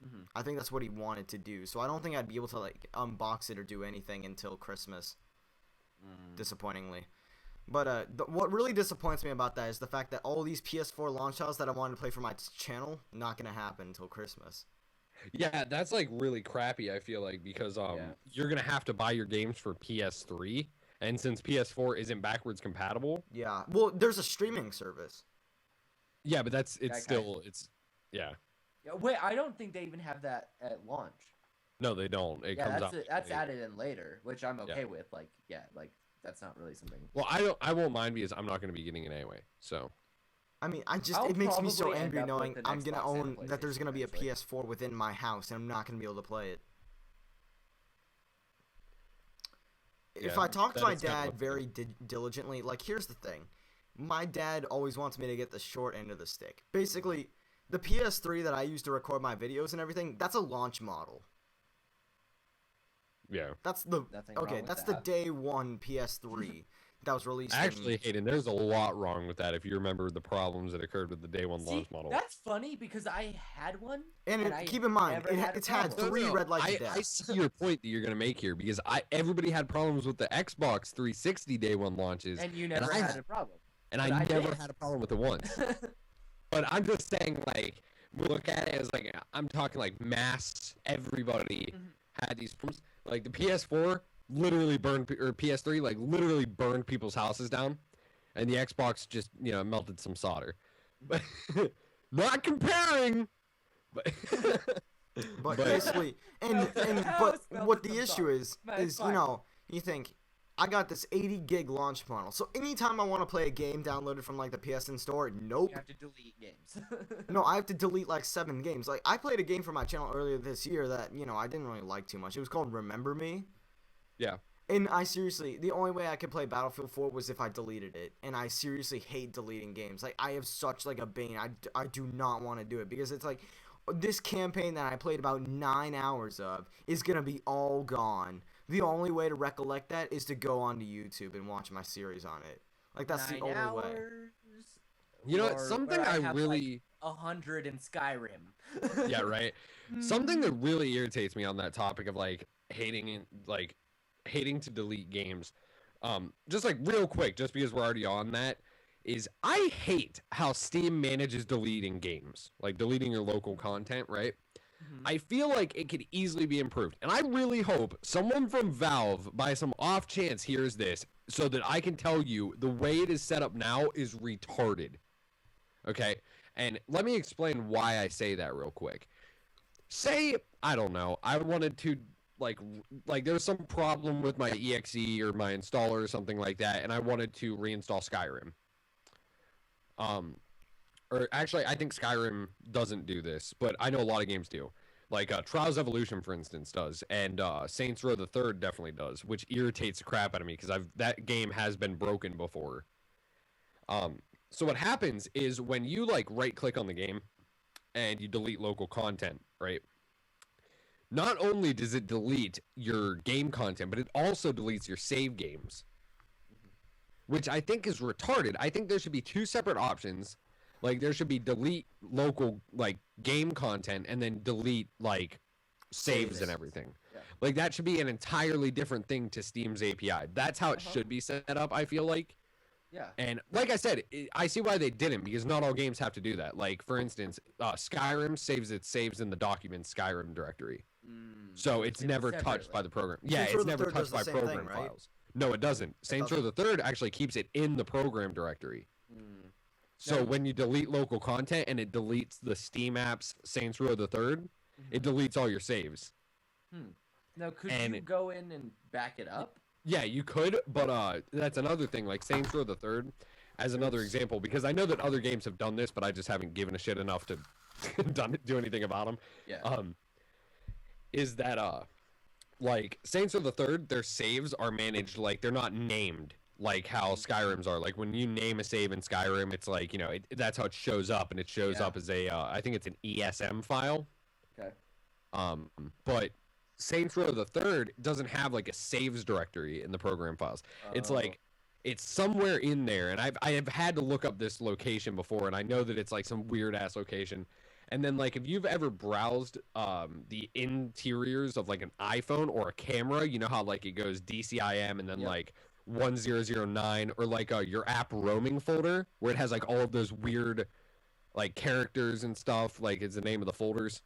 Mhm. I think that's what he wanted to do. So I don't think I'd be able to like unbox it or do anything until Christmas. Disappointingly, but what really disappoints me about that is the fact that all these PS4 launch titles that I wanted to play for my channel not gonna happen until Christmas. Yeah, that's like really crappy, I feel like, because Yeah. you're gonna have to buy your games for PS3, and since PS4 isn't backwards compatible, Yeah. Well, there's a streaming service. yeah, but it's Okay. still yeah. Yeah, wait, I don't think they even have that at launch. No, they don't. It Yeah, comes that's out. that's later. added in later, which I'm Yeah. okay with. Like, yeah, like that's not really something. Well, I won't mind because I'm not gonna be getting it anyway. So I mean, I'll it makes me so probably end angry up with knowing the I'm next gonna Xbox and own that there's gonna be a PlayStation PS4 within my house and I'm not gonna be able to play it. If Yeah, I talk to that my is kinda dad what- very diligently, like here's the thing, my dad always wants me to get the short end of the stick. Basically, the PS3 that I use to record my videos and everything, that's a launch model. yeah. That's the Nothing wrong okay. with That's the that. day one PS3 that was released. Actually, in, Hayden, there's a lot wrong with that. If you remember the problems that occurred with the day one See, launch model. that's funny because I had one. and I keep in mind, never had a it's had problem. three red lights of I death. see your point that you're gonna make here because everybody had problems with the Xbox 360 day one launches, And you never I had had- a problem. and but I I never did. had a problem with it once. But I'm just saying, like, we look at it as like I'm talking like mass. Everybody Mhm. had these problems. Like the PS4 literally burned, or PS3 like literally burned people's houses down, and the Xbox just melted some solder. But not comparing. But But basically, and House but what melted the some issue is Man, it's you fine. know, you think I got this 80 gig launch model, so anytime I want to play a game downloaded from like the PSN store, nope. You have to delete games. No, I have to delete like 7 games. Like I played a game for my channel earlier this year that I didn't really like too much. It was called Remember Me. yeah. And I seriously, the only way I could play Battlefield 4 was if I deleted it. And I seriously hate deleting games. Like, I have such, like, a bane. I do not want to do it. Because it's like, this campaign that I played about 9 hours of is gonna be all gone. The only way to recollect that is to go onto YouTube and watch my series on it. Like that's the 9 only hours. way. You know, Or something where I have, really. like, 100 in Skyrim. Yeah, right. Something that really irritates me on that topic of like hating to delete games. Just like real quick, just because we're already on that, is I hate how Steam manages deleting games, like deleting your local content, right? Mhm. I feel like it could easily be improved. And I really hope someone from Valve, by some off chance, hears this so that I can tell you the way it is set up now is retarded. Okay? And let me explain why I say that real quick. Say, I don't know, I wanted to, like there's some problem with my EXE or my installer or something like that, and I wanted to reinstall Skyrim. Or actually, I think Skyrim doesn't do this, but I know a lot of games do. Like Trials Evolution, for instance, does, and Saints Row the Third definitely does, which irritates the crap out of me because that game has been broken before. So what happens is when you like right-click on the game and you delete local content, right? Not only does it delete your game content, but it also deletes your save games, which I think is retarded. I think there should be two separate options. Like there should be delete local like game content and then delete like saves and everything. Yeah. Like that should be an entirely different thing to Steam's API. That's how it should be set up, I feel like. Yeah. And like I said, I see why they didn't, because not all games have to do that. Like for instance, Skyrim saves in the documents Skyrim directory. So it's never touched by the program. Yeah, Saints Row it's the never Third does touched the by same thing, program right? files. No, it doesn't. Saints Row the Third actually keeps it in the program directory. So No. when you delete local content and it deletes the Steam apps Saints Row the Third, it deletes all your saves. Now, could And you go in and back it up? Yeah, you could, but that's another thing. Like Saints Row the Third, as another example, because I know that other games have done this, but I just haven't given a shit enough to do anything about them. Yeah. Is that like Saints Row the Third, their saves are managed like they're not named like how Skyrim's are. Like when you name a save in Skyrim, it's like, you know, that's how it shows up, and it shows Yeah. up as a I think it's an ESM file. Okay. But Saints Row the Third doesn't have like a saves directory in the program files. It's Oh. like it's somewhere in there, and I have had to look up this location before, and I know that it's like some weird ass location. And then like if you've ever browsed the interiors of like an iPhone or a camera, you know how like it goes DCIM and then Yep. like 1009, or like your app roaming folder where it has like all of those weird like characters and stuff, like it's the name of the folders.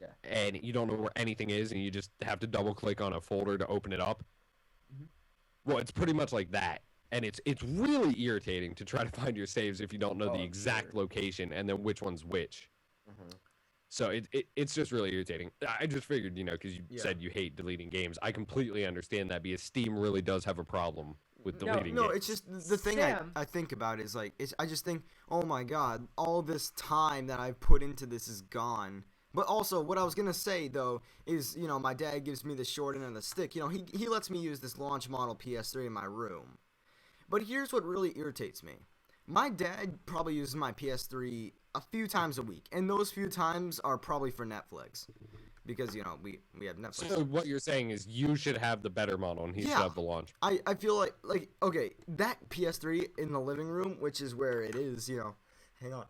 Yeah. And you don't know where anything is, and you just have to double click on a folder to open it up. Well, it's pretty much like that, and it's really irritating to try to find your saves if you don't know Oh, the exact sure. location and then which one's which. So it's just really irritating. I just figured, you know, because you Yeah. said you hate deleting games. I completely understand that, because Steam really does have a problem with No, deleting No, games. it's just the thing Sam. I think about is like I just think, oh my god, all this time that I've put into this is gone. But also, what I was gonna say though is, you know, my dad gives me the short end of the stick. You know, he lets me use this launch model PS3 in my room. But here's what really irritates me. My dad probably uses my PS3 a few times a week, and those few times are probably for Netflix, because you know we have Netflix. So what you're saying is you should have the better model, and he should Yeah. have the launch. I feel like okay, that PS3 in the living room, which is where it is, you know. Hang on.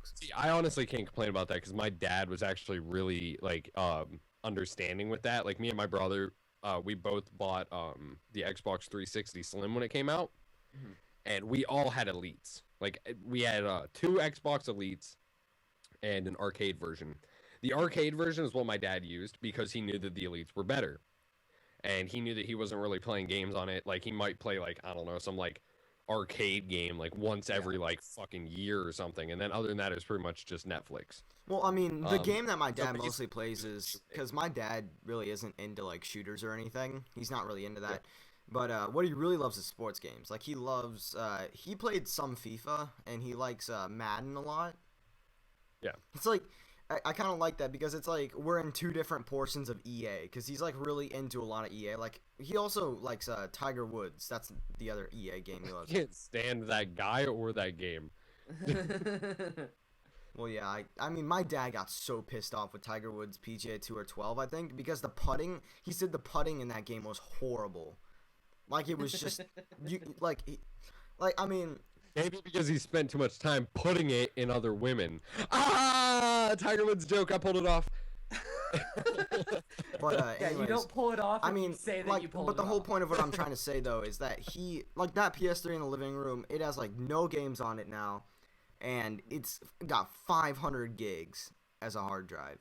See, I honestly can't complain about that, because my dad was actually really like understanding with that. Like me and my brother, we both bought the Xbox 360 Slim when it came out, and we all had Elites. Like we had 2 Xbox Elites and an arcade version. The arcade version is what my dad used because he knew that the Elites were better, and he knew that he wasn't really playing games on it. Like he might play like, I don't know, some like arcade game like once every like fucking year or something, and then other than that it's pretty much just Netflix. Well, I mean, the game that my so dad basically- mostly plays is because my dad really isn't into like shooters or anything. He's not really into that. But what he really loves is sports games. Like he loves, he played some FIFA, and he likes Madden a lot. Yeah. It's like I kind of like that because it's like we're in 2 different portions of EA, because he's like really into a lot of EA. Like he also likes Tiger Woods. That's the other EA game he I loves. can't stand that guy or that game. Well, yeah, I mean, my dad got so pissed off with Tiger Woods PGA Tour 12, I think, because the putting, he said the putting in that game was horrible. Like, it was just, I mean, Maybe because he spent too much time putting it in other women. Ah, Tiger Woods joke. I pulled it off. but, Yeah, anyways, you don't pull it off. I and you mean, say that like, you pulled but the it whole off. point of what I'm trying to say, though, is that that PS3 in the living room, it has, like, no games on it now, and it's got 500 gigs as a hard drive.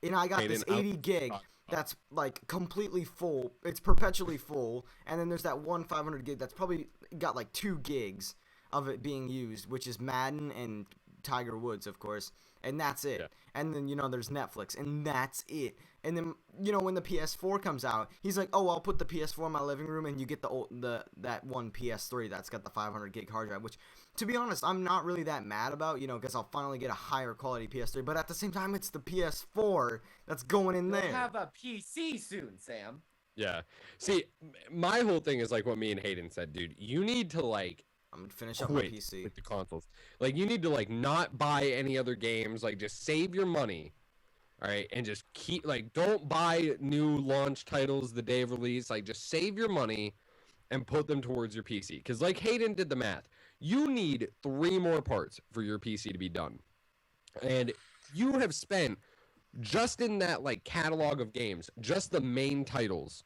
And I got this 80 gig that's, like, completely full. It's perpetually full, and then there's that one 500 gig that's probably got, like, 2 gigs of it being used, which is Madden and Tiger Woods, of course, and that's it. Yeah. And then, there's Netflix, and that's it. And then, when the PS4 comes out, he's like, oh, I'll put the PS4 in my living room, and you get that one PS3 that's got the 500 gig hard drive, which, to be honest, I'm not really that mad about, because I'll finally get a higher quality PS3, but at the same time, it's the PS4 that's going in You'll there. have a PC soon, Sam. Yeah. See, my whole thing is like what me and Hayden said, dude. You need to like I'm gonna finish up my quit PC. with the consoles. Like you need to like not buy any other games. Like just save your money. All right, and just keep like don't buy new launch titles the day of release. Like just save your money and put them towards your PC. Because like Hayden did the math, you need 3 more parts for your PC to be done, and you have spent just in that like catalog of games, just the main titles.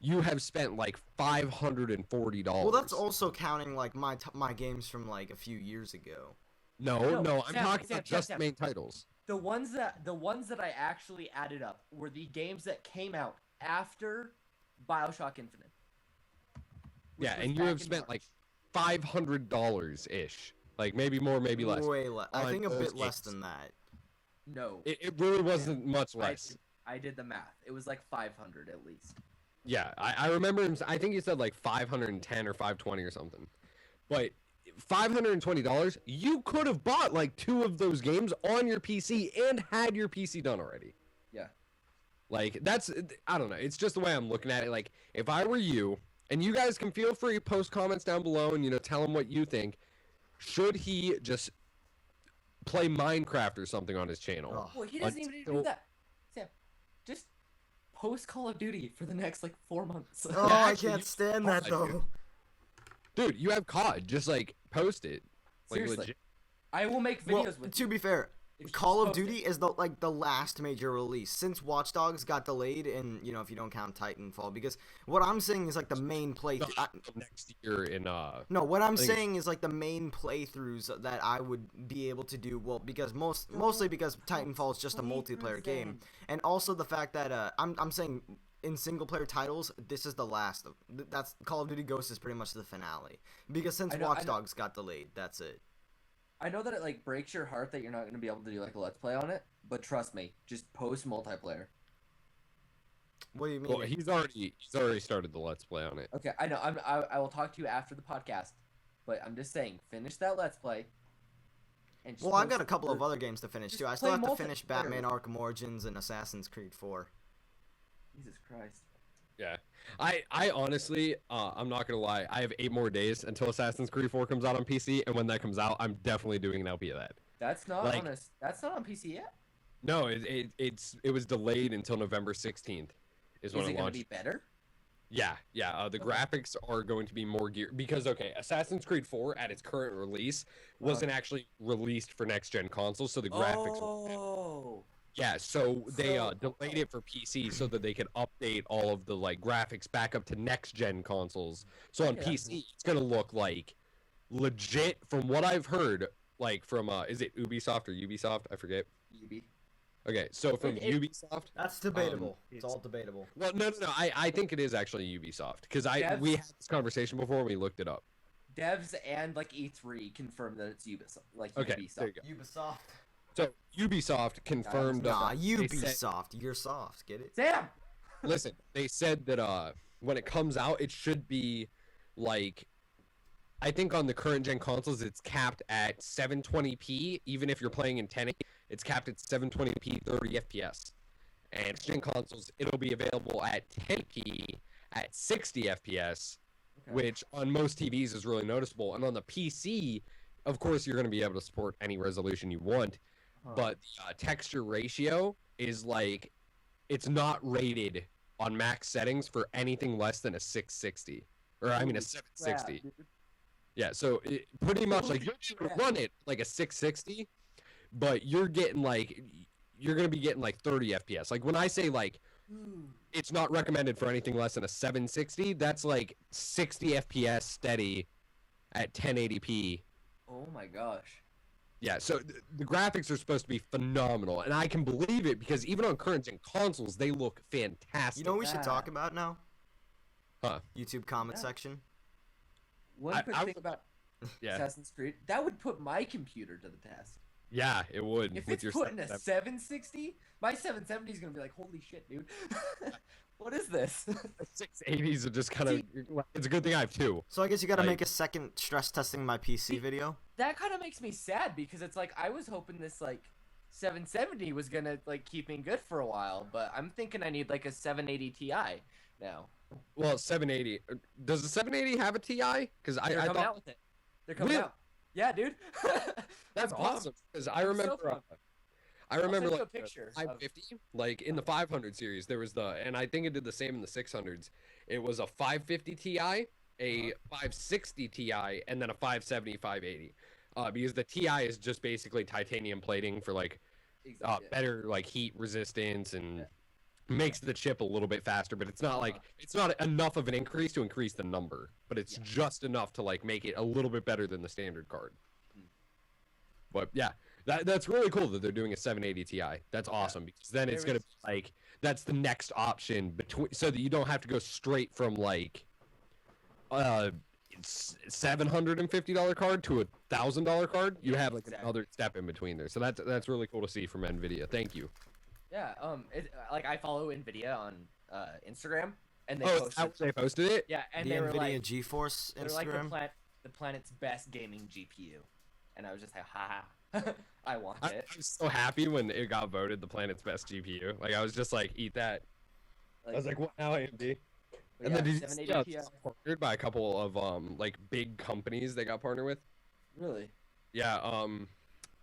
You have spent like $540. Well, that's also counting, like, my games from, like, a few years ago. No, I'm Sam, talking Sam, about Sam, just Sam. main titles. The ones that I actually added up were the games that came out after BioShock Infinite. which Yeah, was and you back have in spent March. like $500 ish, like maybe more, maybe less. Way less. I on think a those bit less games. than that. No, It really wasn't much less. I did the math. It was like 500 at least. Yeah, I remember him. I think he said like 510 or 520 or something. But $520, you could have bought like 2 of those games on your PC and had your PC done already. Yeah. Like that's I don't know. It's just the way I'm looking at it. Like if I were you, and you guys can feel free to post comments down below and tell him what you think. Should he just play Minecraft or something on his channel? Oh. Well, he doesn't even need to Until- do that. Sam, just post Call of Duty for the next like 4 months. Oh, I actually, can't you- stand that, I though. do. Dude, you have COD. Just like post it. Like Seriously. legit. I will make Well, videos with to you. be fair, if you Call of post it. Duty is the last major release since Watch Dogs got delayed, and if you don't count Titanfall, because what I'm saying is like the main play. Next year in No, what I'm think- saying is like the main playthroughs that I would be able to do. Well, because mostly because Titanfall is just a multiplayer game, and also the fact that I'm saying in single player titles, this is the last. That's Call of Duty Ghosts is pretty much the finale, because since I know- Watch I know- Dogs got delayed, that's it. I know that it like breaks your heart that you're not going to be able to do like a let's play on it, but trust me, just post multiplayer. What do you mean? well, he's already started the let's play on it. Okay, I know. I will talk to you after the podcast, but I'm just saying, finish that let's play. And just Well, I've post got a couple it. of other games to finish just too. I still play have to finish multiplayer. Batman Arkham Origins and Assassin's Creed 4. Jesus Christ. Yeah. I honestly, I'm not gonna lie. I have 8 more days until Assassin's Creed 4 comes out on PC, and when that comes out, I'm definitely doing an LP of that. That's not Like- That's not on PC yet. No, it was delayed until November 16th. Is Is when it it going to launched. be better? Yeah. The Okay. graphics are going to be more geared because Assassin's Creed 4 at its current release wasn't actually released for next gen consoles, so the graphics. Oh. Yeah, so they So- delayed it for PC so that they could update all of the like graphics back up to next gen consoles. So on Yeah. PC, it's gonna look like legit from what I've heard. Like from is it Ubisoft or Ubisoft? I forget. UB. Okay, so from It- Ubisoft. That's debatable. It's all debatable. Well, no. I think it is actually Ubisoft because we Devs- had this conversation before and we looked it up. Devs and like E3 confirmed that it's Ubisoft. Like Okay, Ubisoft. there you go. Ubisoft. So Ubisoft confirmed. Nah, they said- Ubisoft. You're soft. Get it? Sam. Listen, they said that when it comes out, it should be like I think on the current gen consoles, it's capped at 720p. Even if you're playing in 1080, it's capped at 720p 30 FPS. And next gen consoles, it'll be available at 10p at 60 FPS, Okay. which on most TVs is really noticeable. And on the PC, of course, you're going to be able to support any resolution you want. but the texture ratio is like it's not rated on max settings for anything less than a 660, or I mean a Holy 760. crap, dude. Yeah, so pretty much like Holy you're gonna crap. run it like a 660, but you're gonna be getting like 30 FPS. Like when I say like it's not recommended for anything less than a 760, that's like 60 FPS steady at 1080p. Oh my gosh. Yeah, so the graphics are supposed to be phenomenal, and I can believe it because even on current gen consoles, they look fantastic. You know what we should Yeah. talk about now? Huh. YouTube comment Yeah. section. One quick I thing about Yeah, Assassin's Creed, that would put my computer to the test. yeah, it would. If with it's your put in a 770. 760, my 770 is gonna be like, holy shit, dude. What is this? 680s are just kind of. It's a good thing I have two. So I guess you gotta Like- make a second stress testing my PC video. That kind of makes me sad because it's like I was hoping this like 770 was gonna like keep me good for a while, but I'm thinking I need like a 780 Ti now. Well, 780. Does the 780 have a Ti? Because They're I coming thought out with it. They're coming Really? out. Yeah, dude. that's I'm pumped. awesome. Because I I'm so remember. pumped. I remember send you a like picture the of- 550, like in the 500 series, there was and I think it did the same in the 600s. It was a 550 Ti, a 560 Ti, and then a 570, 580. Because the Ti is just basically titanium plating for like Exactly. better like heat resistance and makes the chip a little bit faster, but it's not like it's not enough of an increase to increase the number, but it's Yeah. just enough to like make it a little bit better than the standard card. But yeah, that's really cool that they're doing a 780 Ti. That's awesome because then it's There gonna is- be like that's the next option between so that you don't have to go straight from like it's $750 card to a $1,000 card. You have like Exactly. another step in between there, so that's really cool to see from Nvidia. Thank you. Yeah. Like I follow Nvidia on Instagram, and they Oh, is posted. that where they posted it? Yeah, and The they were Nvidia like, GeForce they're like Instagram. the planet's best gaming GPU, and I was just like, haha, I want I it. was so happy when it got voted the planet's best GPU. Like I was just like, eat that. I was like, what now, AMD? but And yeah, then did you see 780 Ti. it's partnered by a couple of like big companies they got partnered with? Really? Yeah,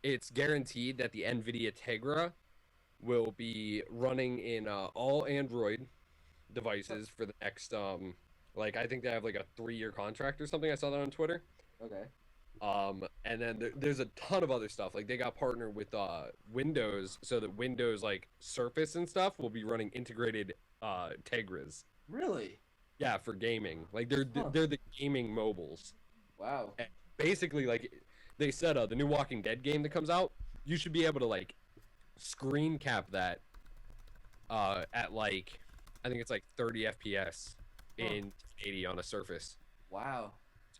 it's guaranteed that the NVIDIA Tegra will be running in all Android devices for the next like I think they have like a 3-year contract or something. I saw that on Twitter. Okay. And then there's a ton of other stuff. Like they got partnered with Windows, so that Windows like Surface and stuff will be running integrated Tegras. Really? Yeah, for gaming. Like they're Huh. they're the gaming mobiles. Wow. Basically, like they said, the new Walking Dead game that comes out, you should be able to like screen cap that at like I think it's like 30 FPS in 80 on a Surface, Wow.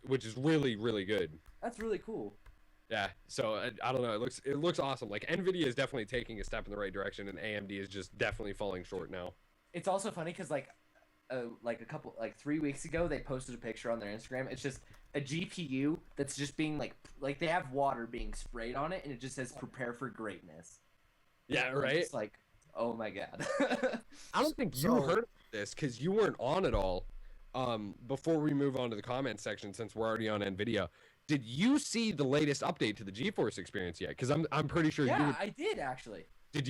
which is really really good. That's really cool. Yeah, so I don't know. It looks awesome. Like Nvidia is definitely taking a step in the right direction, and AMD is just definitely falling short now. It's also funny because like a couple 3 weeks ago they posted a picture on their Instagram. It's just a GPU that's just being like they have water being sprayed on it, and it just says "Prepare for greatness." Yeah, I'm right. just like, oh my god. I don't think you So- heard of this because you weren't on at all. Before we move on to the comment section, since we're already on Nvidia, did you see the latest update to the GeForce experience yet? Because I'm pretty sure Yeah, you I did actually. did.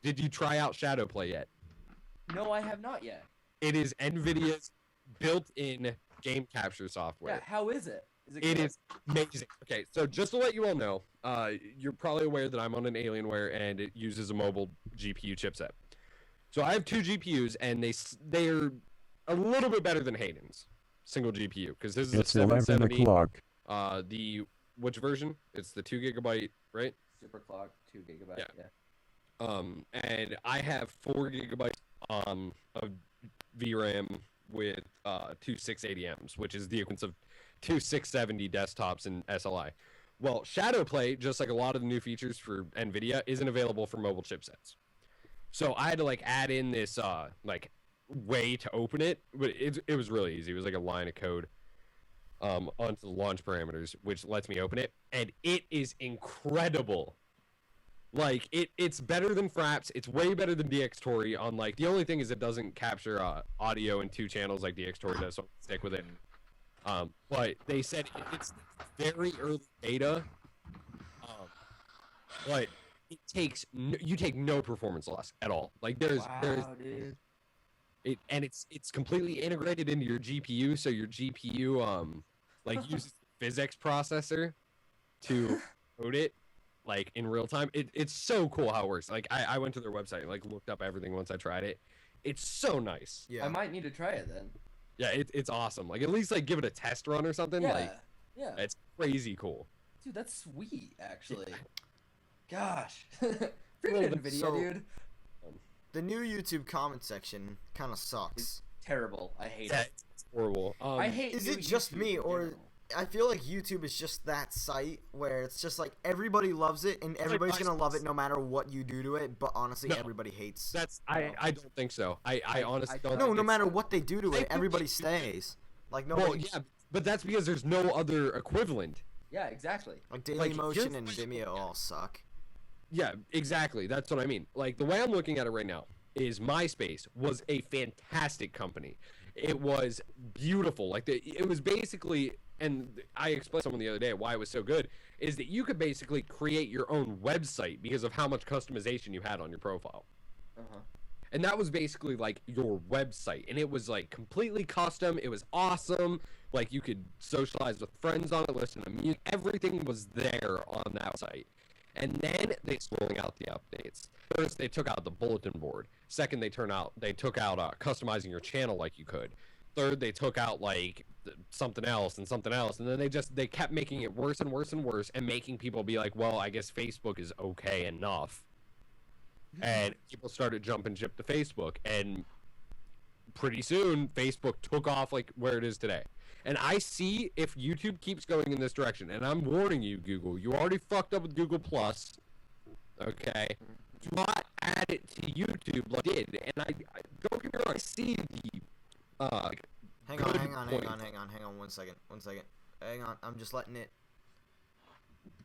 Did you try out Shadowplay yet? No, I have not yet. It is Nvidia's built-in game capture software. Yeah, how is it? Is it It good? is amazing. Okay, so just to let you all know, you're probably aware that I'm on an Alienware and it uses a mobile GPU chipset. So I have 2 GPUs and they're a little bit better than Hayden's single GPU because this is It's a 11 770. o'clock. Which version? It's the 2 GB, right? Super clock, 2 GB. Yeah. Yeah. And I have 4 GB of VRAM with 2 680Ms, which is the equivalent of 2 670 desktops in SLI. Well, Shadowplay, just like a lot of the new features for NVIDIA, isn't available for mobile chipsets. So I had to like add in this like way to open it, but it was really easy. It was like a line of code onto the launch parameters, which lets me open it, and it is incredible. Like it's better than Fraps. It's way better than DxTory. On like the only thing is it doesn't capture audio in 2 channels like DxTory does, so I'll stick with it. But they said it's very early beta. But you take no performance loss at all. Like there's dude. it's completely integrated into your GPU, so your GPU like uses the physics processor to code it like in real time. It's so cool how it works. Like I went to their website and like looked up everything once I tried it. It's so nice. Yeah. I might need to try it then. Yeah, it's awesome. Like at least like give it a test run or something. Yeah. Like Yeah. it's crazy cool. Dude, that's sweet, actually. Gosh. Well, Freaking NVIDIA, so- dude. The new YouTube comment section kind of sucks. Terrible. I hate Yeah, it. it's horrible. I hate Is new it just YouTube me, in or general. I feel like YouTube is just that site where it's just like everybody loves it and everybody's gonna love it no matter what you do to it, but honestly No. everybody hates. That's I don't think so. I honestly don't. No, think no it's- matter what they do to I it, think everybody they- stays. Like Well, nobody, yeah, but that's because there's no other equipment. Yeah, exactly. like Daily like, Motion here's- and Vimeo all suck. Yeah, exactly. That's what I mean. Like the way I'm looking at it right now is MySpace was a fantastic company. It was beautiful. Like it was basically, and I explained to someone the other day why it was so good, is that you could basically create your own website because of how much customization you had on your profile. Uh-huh. And that was basically like your website, and it was like completely custom. It was awesome. Like you could socialize with friends on it, listen to music. Everything was there on that site. And then they started rolling out the updates. First, they took out the bulletin board. Second, they took out customizing your channel like you could. Third, they took out like something else, and then they kept making it worse and worse and worse, and making people be like, well, I guess Facebook is okay enough. And people started jumping ship to Facebook, and pretty soon Facebook took off like where it is today. And I see if YouTube keeps going in this direction, and I'm warning you, Google, you already fucked up with Google Plus. Okay, do not add it to YouTube like I did. And I don't get me wrong, I see the Hang on, Good hang on, point. hang on, 1 second, 1 second. Hang on, I'm just letting it.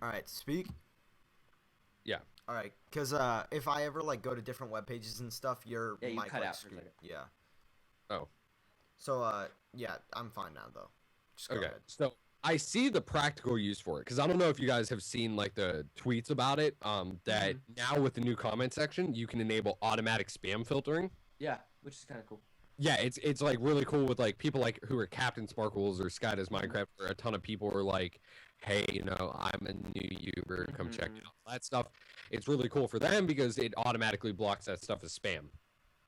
Alright, speak. Yeah. Alright, because if I ever like go to different web pages and stuff, your Yeah, you mic cut like out for a second. Yeah. Oh. So yeah, I'm fine now though. Just go Okay, ahead. so I see the practical use for it because I don't know if you guys have seen like the tweets about it. That now with the new comment section, you can enable automatic spam filtering. Yeah, which is kind of cool. Yeah, it's like really cool with like people like who are Captain Sparkles or Sky Does Minecraft, where a ton of people are like, hey, you know, I'm a new YouTuber, come check out that stuff. It's really cool for them because it automatically blocks that stuff as spam.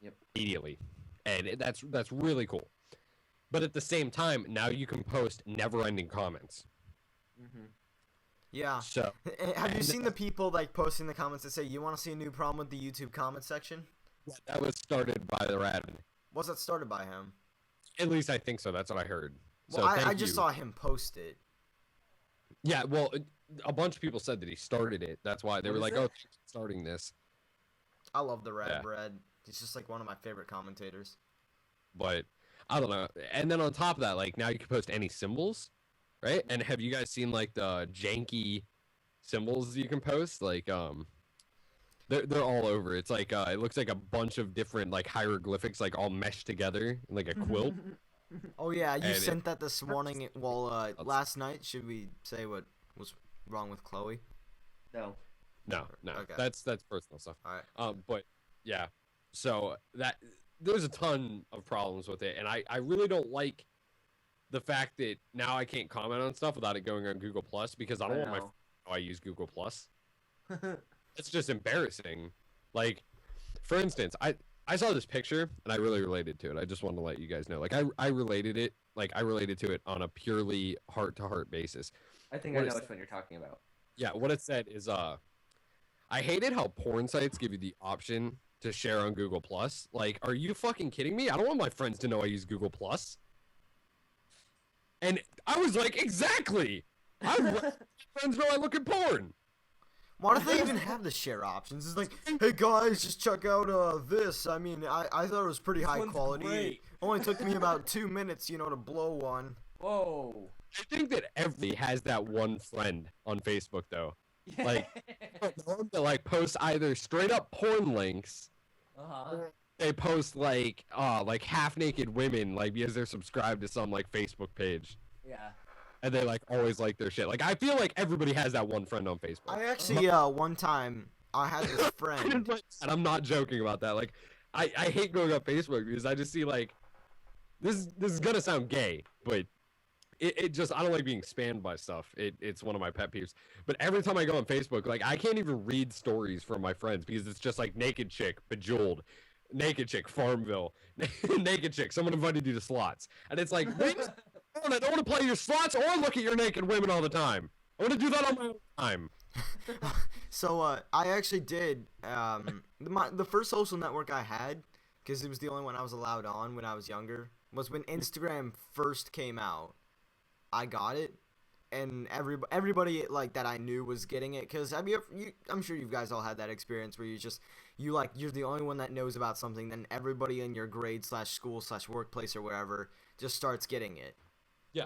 Yep. Immediately, and that's really cool. But at the same time, now you can post never-ending comments. Mm-hmm. Yeah. So Have you and- seen the people like posting the comments that say, "You want to see a new problem with the YouTube comment section"? that was started by the Radin. Was that started by him? At least I think so. That's what I heard. Well, So I thank just you. saw him post it. Yeah, well, a bunch of people said that he started it. That's why they What were is like, it? "Oh, thanks for starting this." I love the Red Yeah. Bread. He's just like one of my favorite commentators. But I don't know. And then on top of that, like now you can post any symbols, right? And have you guys seen like the janky symbols you can post? Like they're all over. It's like it looks like a bunch of different like hieroglyphics like all meshed together in like a quilt. Oh yeah, you And it- sent that this morning. Well, last night. Should we say what was wrong with Chloe? No. No, Okay. that's personal stuff. All right. But yeah, so that there's a ton of problems with it, and I really don't like the fact that now I can't comment on stuff without it going on Google Plus because I don't want my know. I use Google Plus. It's just embarrassing. Like, for instance, I saw this picture and I really related to it. I just wanted to let you guys know. Like, I related to it on a purely heart-to-heart basis. I think What I know is which one you're talking about. Yeah, what it said is I hated how porn sites give you the option to share on Google Plus. Like, are you fucking kidding me? I don't want my friends to know I use Google Plus. And I was like, exactly. I want my friends know I look at porn. Why do they even have the share options? It's like, hey guys, just check out this. I mean, I thought it was pretty high one's quality. great. Only took me about 2 minutes, to blow one. Whoa. I think that everybody has that one friend on Facebook though. Like, the one that like posts either straight up porn links. uh-huh. They post like half naked women like because they're subscribed to some like Facebook page. Yeah. And they like always like their shit. Like I feel like everybody has that one friend on Facebook. I actually one time I had this friend. And I'm not joking about that. Like, I hate going on Facebook because I just see like, this is gonna sound gay, but it just, I don't like being spammed by stuff. It's one of my pet peeves. But every time I go on Facebook, like I can't even read stories from my friends because it's just like naked chick, Bejeweled, naked chick, Farmville, naked chick, someone invited you to slots. And it's like, wait, I don't want to play your slots or look at your naked women all the time. I want to do that on my own time. So I actually did the first social network I had, because it was the only one I was allowed on when I was younger, was when Instagram first came out. I got it, and everybody like that I knew was getting it, because I'm sure you guys all had that experience where you're the only one that knows about something, then everybody in your grade / school / workplace or wherever just starts getting it. Yeah.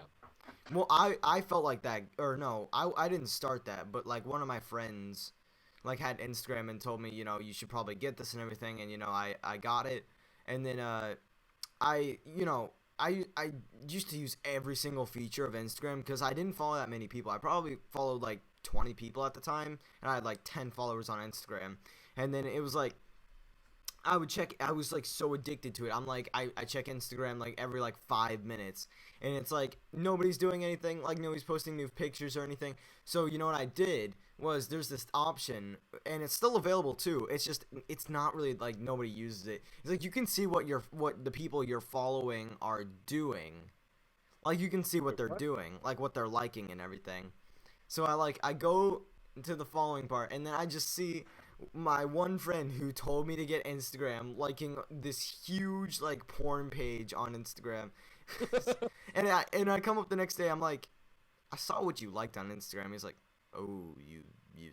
Well, I felt like that, or no, I didn't start that, but like one of my friends like had Instagram and told me, you should probably get this and everything, and I got it, and then I used to use every single feature of Instagram because I didn't follow that many people. I probably followed like 20 people at the time, and I had like 10 followers on Instagram, and then it was like I was like so addicted to it. I'm like, I check Instagram like every like 5 minutes, and it's like nobody's doing anything, like nobody's posting new pictures or anything. So you know what I did was, there's this option, and it's still available too. It's just, it's not really like nobody uses it. It's like you can see what the people you're following are doing. Like you can see what they're doing, like what they're liking and everything. So I go to the following part, and then I just see my one friend who told me to get Instagram liking this huge like porn page on Instagram. and I come up the next day, I'm like, I saw what you liked on Instagram. He's like, oh, you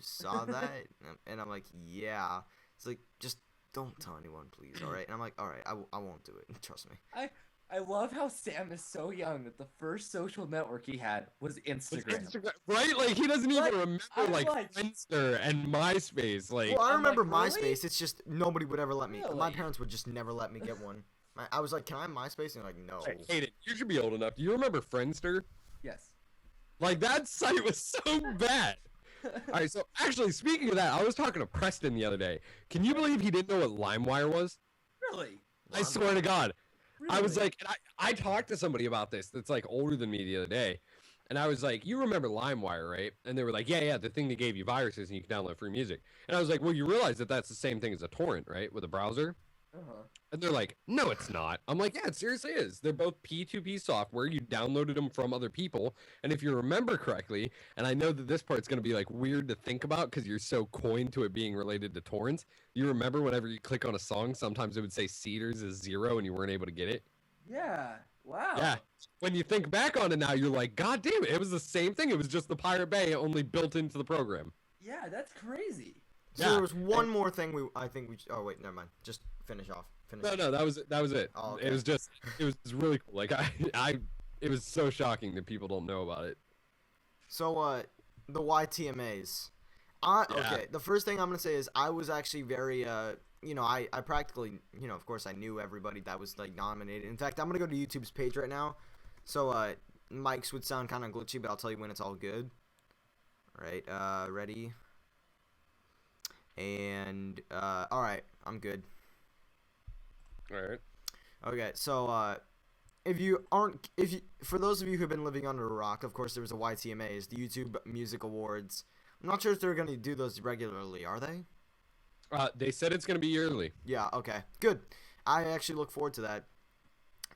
saw that? And I'm like, yeah. It's like, just don't tell anyone, please, all right? And I'm like, all right, I won't do it. Trust me. I love how Sam is so young that the first social network he had was Instagram. Right? Like, he doesn't even Like, remember, I'm like, like- Friendster and MySpace. Like, Well, I I'm remember like, really? MySpace. It's just nobody would ever let me. My Really? parents would just never let me get one. I was like, can I have MySpace? And they're like, no. Hayden, you should be old enough. Do you remember Friendster? Yes. Like, that site was so bad. All right, so actually, speaking of that, I was talking to Preston the other day. Can you believe he didn't know what LimeWire was? Really? I swear to God. I was Really? like, and I talked to somebody about this that's like older than me the other day, and I was like, you remember LimeWire, right? And they were like, yeah, the thing that gave you viruses and you can download free music. And I was like, well, you realize that that's the same thing as a torrent, right, with a browser? Uh-huh. And they're like, no, it's not. I'm like, yeah, it seriously is. They're both P2P software. You downloaded them from other people. And if you remember correctly, and I know that this part's going to be like weird to think about because you're so coined to it being related to torrents. You remember whenever you click on a song, sometimes it would say Cedars is 0 and you weren't able to get it? Yeah. Wow. Yeah. When you think back on it now, you're like, God damn it. It was the same thing. It was just the Pirate Bay only built into the program. Yeah, that's crazy. So Yeah. there was one more thing oh wait, never mind. Just finish off. No, that was it. Oh, okay. It was really cool. Like it was so shocking that people don't know about it. So the YTMAs. Yeah. Okay, the first thing I'm gonna say is I was actually very I practically, of course I knew everybody that was like nominated. In fact, I'm gonna go to YouTube's page right now. So mics would sound kind of glitchy, but I'll tell you when it's all good. All right, ready. And all right, I'm good. All right. Okay, so for those of you who've been living under a rock, of course there was a YTMAs, the YouTube Music Awards. I'm not sure if they're gonna do those regularly, are they? They said it's gonna be yearly. Yeah, okay, good. I actually look forward to that.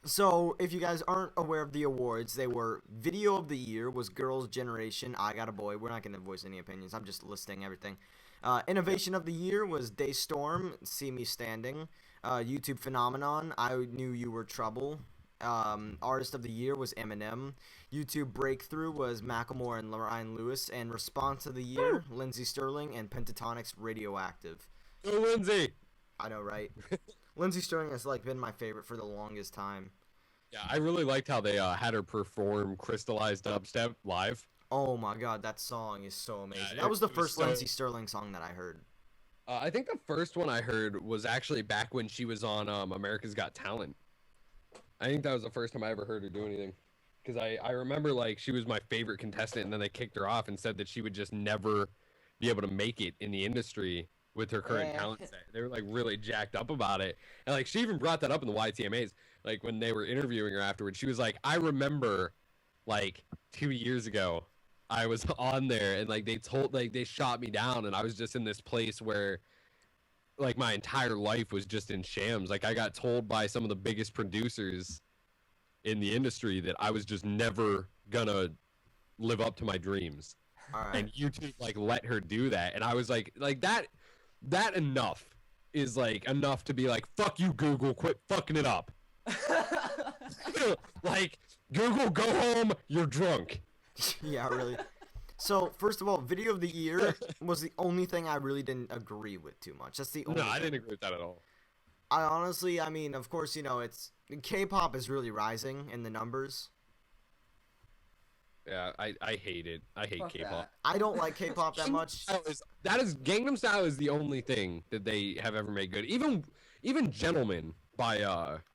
So, if you guys aren't aware of the awards, they were Video of the Year was Girls' Generation, I Got a Boy. We're not gonna voice any opinions. I'm just listing everything. Innovation of the Year was Daystorm, See Me Standing. YouTube Phenomenon, I Knew You Were Trouble. Artist of the Year was Eminem. YouTube Breakthrough was Macklemore and Ryan Lewis. And Response of the Year, Lindsey Sterling and Pentatonix Radioactive. Oh, Lindsay. I know, right? Lindsey Sterling has like been my favorite for the longest time. Yeah, I really liked how they had her perform Crystallized Dubstep live. Oh my god, that song is so amazing. Yeah, That was the it was first so- Lindsey Sterling song that I heard. I think the first one I heard was actually back when she was on America's Got Talent. I think that was the first time I ever heard her do anything. Because I remember, like, she was my favorite contestant, and then they kicked her off and said that she would just never be able to make it in the industry with her current Yeah. talent set. They were like really jacked up about it. And like she even brought that up in the YTMAs. Like when they were interviewing her afterwards, she was like, I remember like 2 years ago, I was on there and like they shot me down and I was just in this place where like my entire life was just in shams. Like I got told by some of the biggest producers in the industry that I was just never gonna live up to my dreams. All right. And YouTube like let her do that. And I was like that enough is like enough to be like, fuck you, Google, quit fucking it up. Like, Google, go home, you're drunk. Yeah, really. So, first of all, video of the year was the only thing I really didn't agree with too much. That's the only No, I thing. didn't agree with that at all. I honestly, I mean, of course, you know, it's K-pop is really rising in the numbers. Yeah, I hate it. I hate Fuck K-pop. that. I don't like K-pop that much. Gangnam Style is the only thing that they have ever made good. Even Gentleman by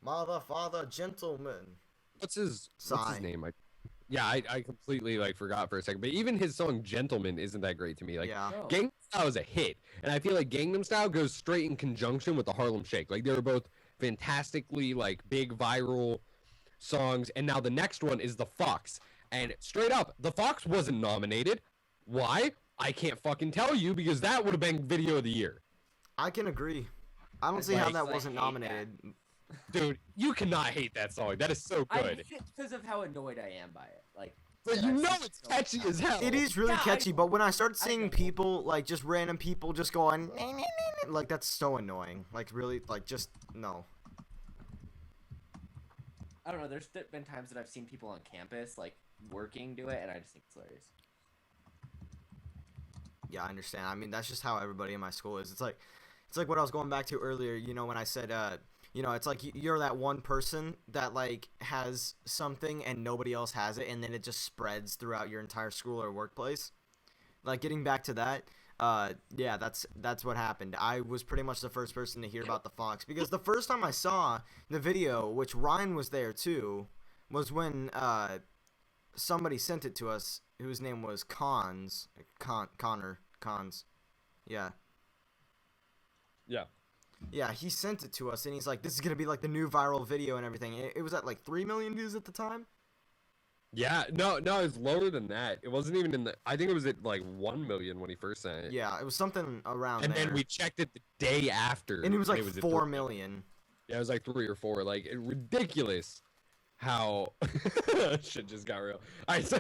Mother, father, gentlemen. what's his Psy. name? I completely like forgot for a second. But even his song Gentleman isn't that great to me. Like Yeah. No. Gangnam Style is a hit, and I feel like Gangnam Style goes straight in conjunction with the Harlem Shake. Like they were both fantastically like big viral songs, and now the next one is the Fox. And straight up, the Fox wasn't nominated. Why? I can't fucking tell you because that would have been video of the year. I can agree. I don't It's see how like- that I wasn't hate that. nominated. Dude, you cannot hate that song. That is so I good. hate it because of how annoyed I am by it. Like, But you know it's catchy as hell. It is really Yeah, catchy, but when I start I seeing know. people, like, just random people just going, "Nee, nee, nee, nee," like, that's so annoying. Like, really, like, just, no. I don't know. There's been times that I've seen people on campus like working do it, and I just think it's hilarious. Yeah, I understand. I mean, that's just how everybody in my school is. It's like what I was going back to earlier, you know, when I said, you know, it's like you're that one person that, like, has something and nobody else has it, and then it just spreads throughout your entire school or workplace. Like, getting back to that, yeah, that's what happened. I was pretty much the first person to hear about the Fox, because the first time I saw the video, which Ryan was there too, was when somebody sent it to us, whose name was Connor Cons. Yeah. Yeah. Yeah, he sent it to us, and he's like, this is going to be, like, the new viral video and everything. It was at, like, 3 million views at the time? Yeah, no, it's lower than that. It wasn't even in the. I think it was at like 1 million when he first sent it. Yeah, it was something around and there. then we checked it the day after, and it was, like, at 4 3 million. Yeah, it was like 3 or 4. Like ridiculous. How shit just got real. All right, so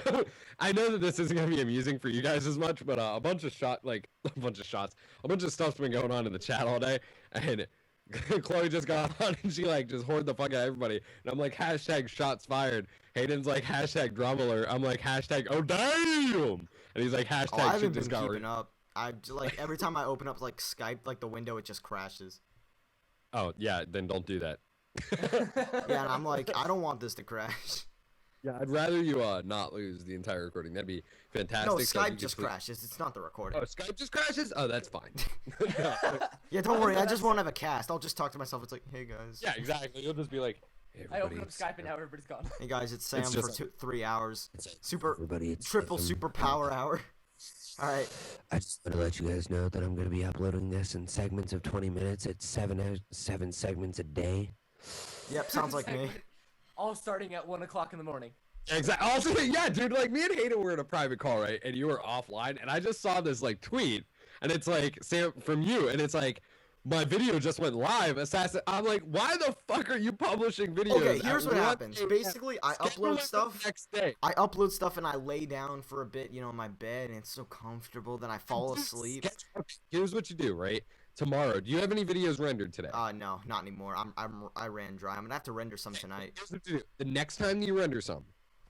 I know that this isn't gonna be amusing for you guys as much, but a bunch of stuff's been going on in the chat all day, and Chloe just got on and she like just hoarded the fuck out of everybody, and I'm like hashtag shots fired. Hayden's like hashtag drama alert. I'm like hashtag oh damn, and he's like hashtag Oh, I shit haven't just been got keeping real. up. Like, every time I open up, like, Skype, like, the window, it just crashes. Oh yeah, then don't do that. Yeah, and I'm like, I don't want this to crash. Yeah, I'd rather you not lose the entire recording. That'd be fantastic. No, so you Skype could just sleep. crashes. It's not the recording. Oh, Skype just crashes? Oh, that's fine. Yeah, don't worry. I just won't have a cast. I'll just talk to myself. It's like, hey, guys. Yeah, exactly. You'll just be like, hey, I open up everybody, Skype and now everybody's gone. Hey, guys, it's Sam It's for just- 3 hours. It's Super, everybody, it's triple Stefan. super power hour. All right. I just want to let you guys know that I'm going to be uploading this in segments of 20 minutes at seven segments a day. Yep, sounds like me. All starting at 1 o'clock in the morning. Exactly. Also, yeah, dude, like me and Hayden were in a private call, right? And you were offline, and I just saw this like tweet, and it's like Sam from you, and it's like my video just went live. Assassin. I'm like, why the fuck are you publishing videos? Okay, at here's what 1 happens. a.m.? Basically, I Schedule upload it for stuff. the next day. I upload stuff and I lay down for a bit, you know, in my bed, and it's so comfortable. Then I fall asleep. Here's what you do, right? Tomorrow, do you have any videos rendered today? No, not anymore. I ran dry. I'm gonna have to render some tonight. Here's what you do. The next time you render some,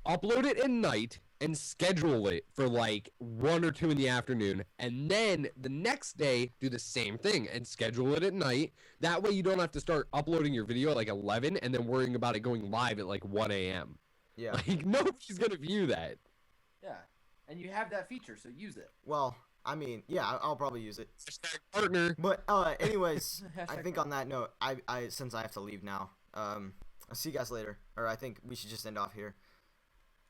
upload it at night and schedule it for like 1 or 2 in the afternoon, and then the next day do the same thing and schedule it at night. That way you don't have to start uploading your video at like 11 and then worrying about it going live at like 1 a.m. Yeah. Like nobody's gonna view that. Yeah. And you have that feature, so use it. Well, I mean, yeah, I'll probably use it. Hashtag partner. But anyways, I Hashtag think on that note, since I have to leave now, I'll see you guys later. Or I think we should just end off here.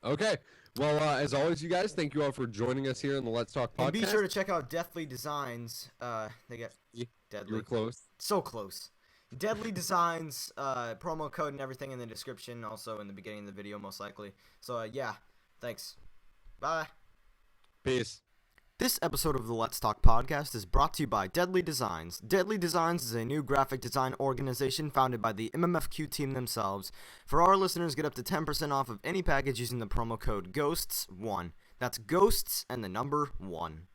Okay. Well, as always, you guys, thank you all for joining us here in the Let's Talk podcast. And be sure to check out Deathly Designs. They got You Deadly. were close. So close. Deadly Designs, promo code and everything in the description, also in the beginning of the video, most likely. So, yeah, thanks. Bye. Peace. This episode of the Let's Talk podcast is brought to you by Deadly Designs. Deadly Designs is a new graphic design organization founded by the MMFQ team themselves. For our listeners, get up to 10% off of any package using the promo code GHOSTS1. That's GHOSTS and the number 1.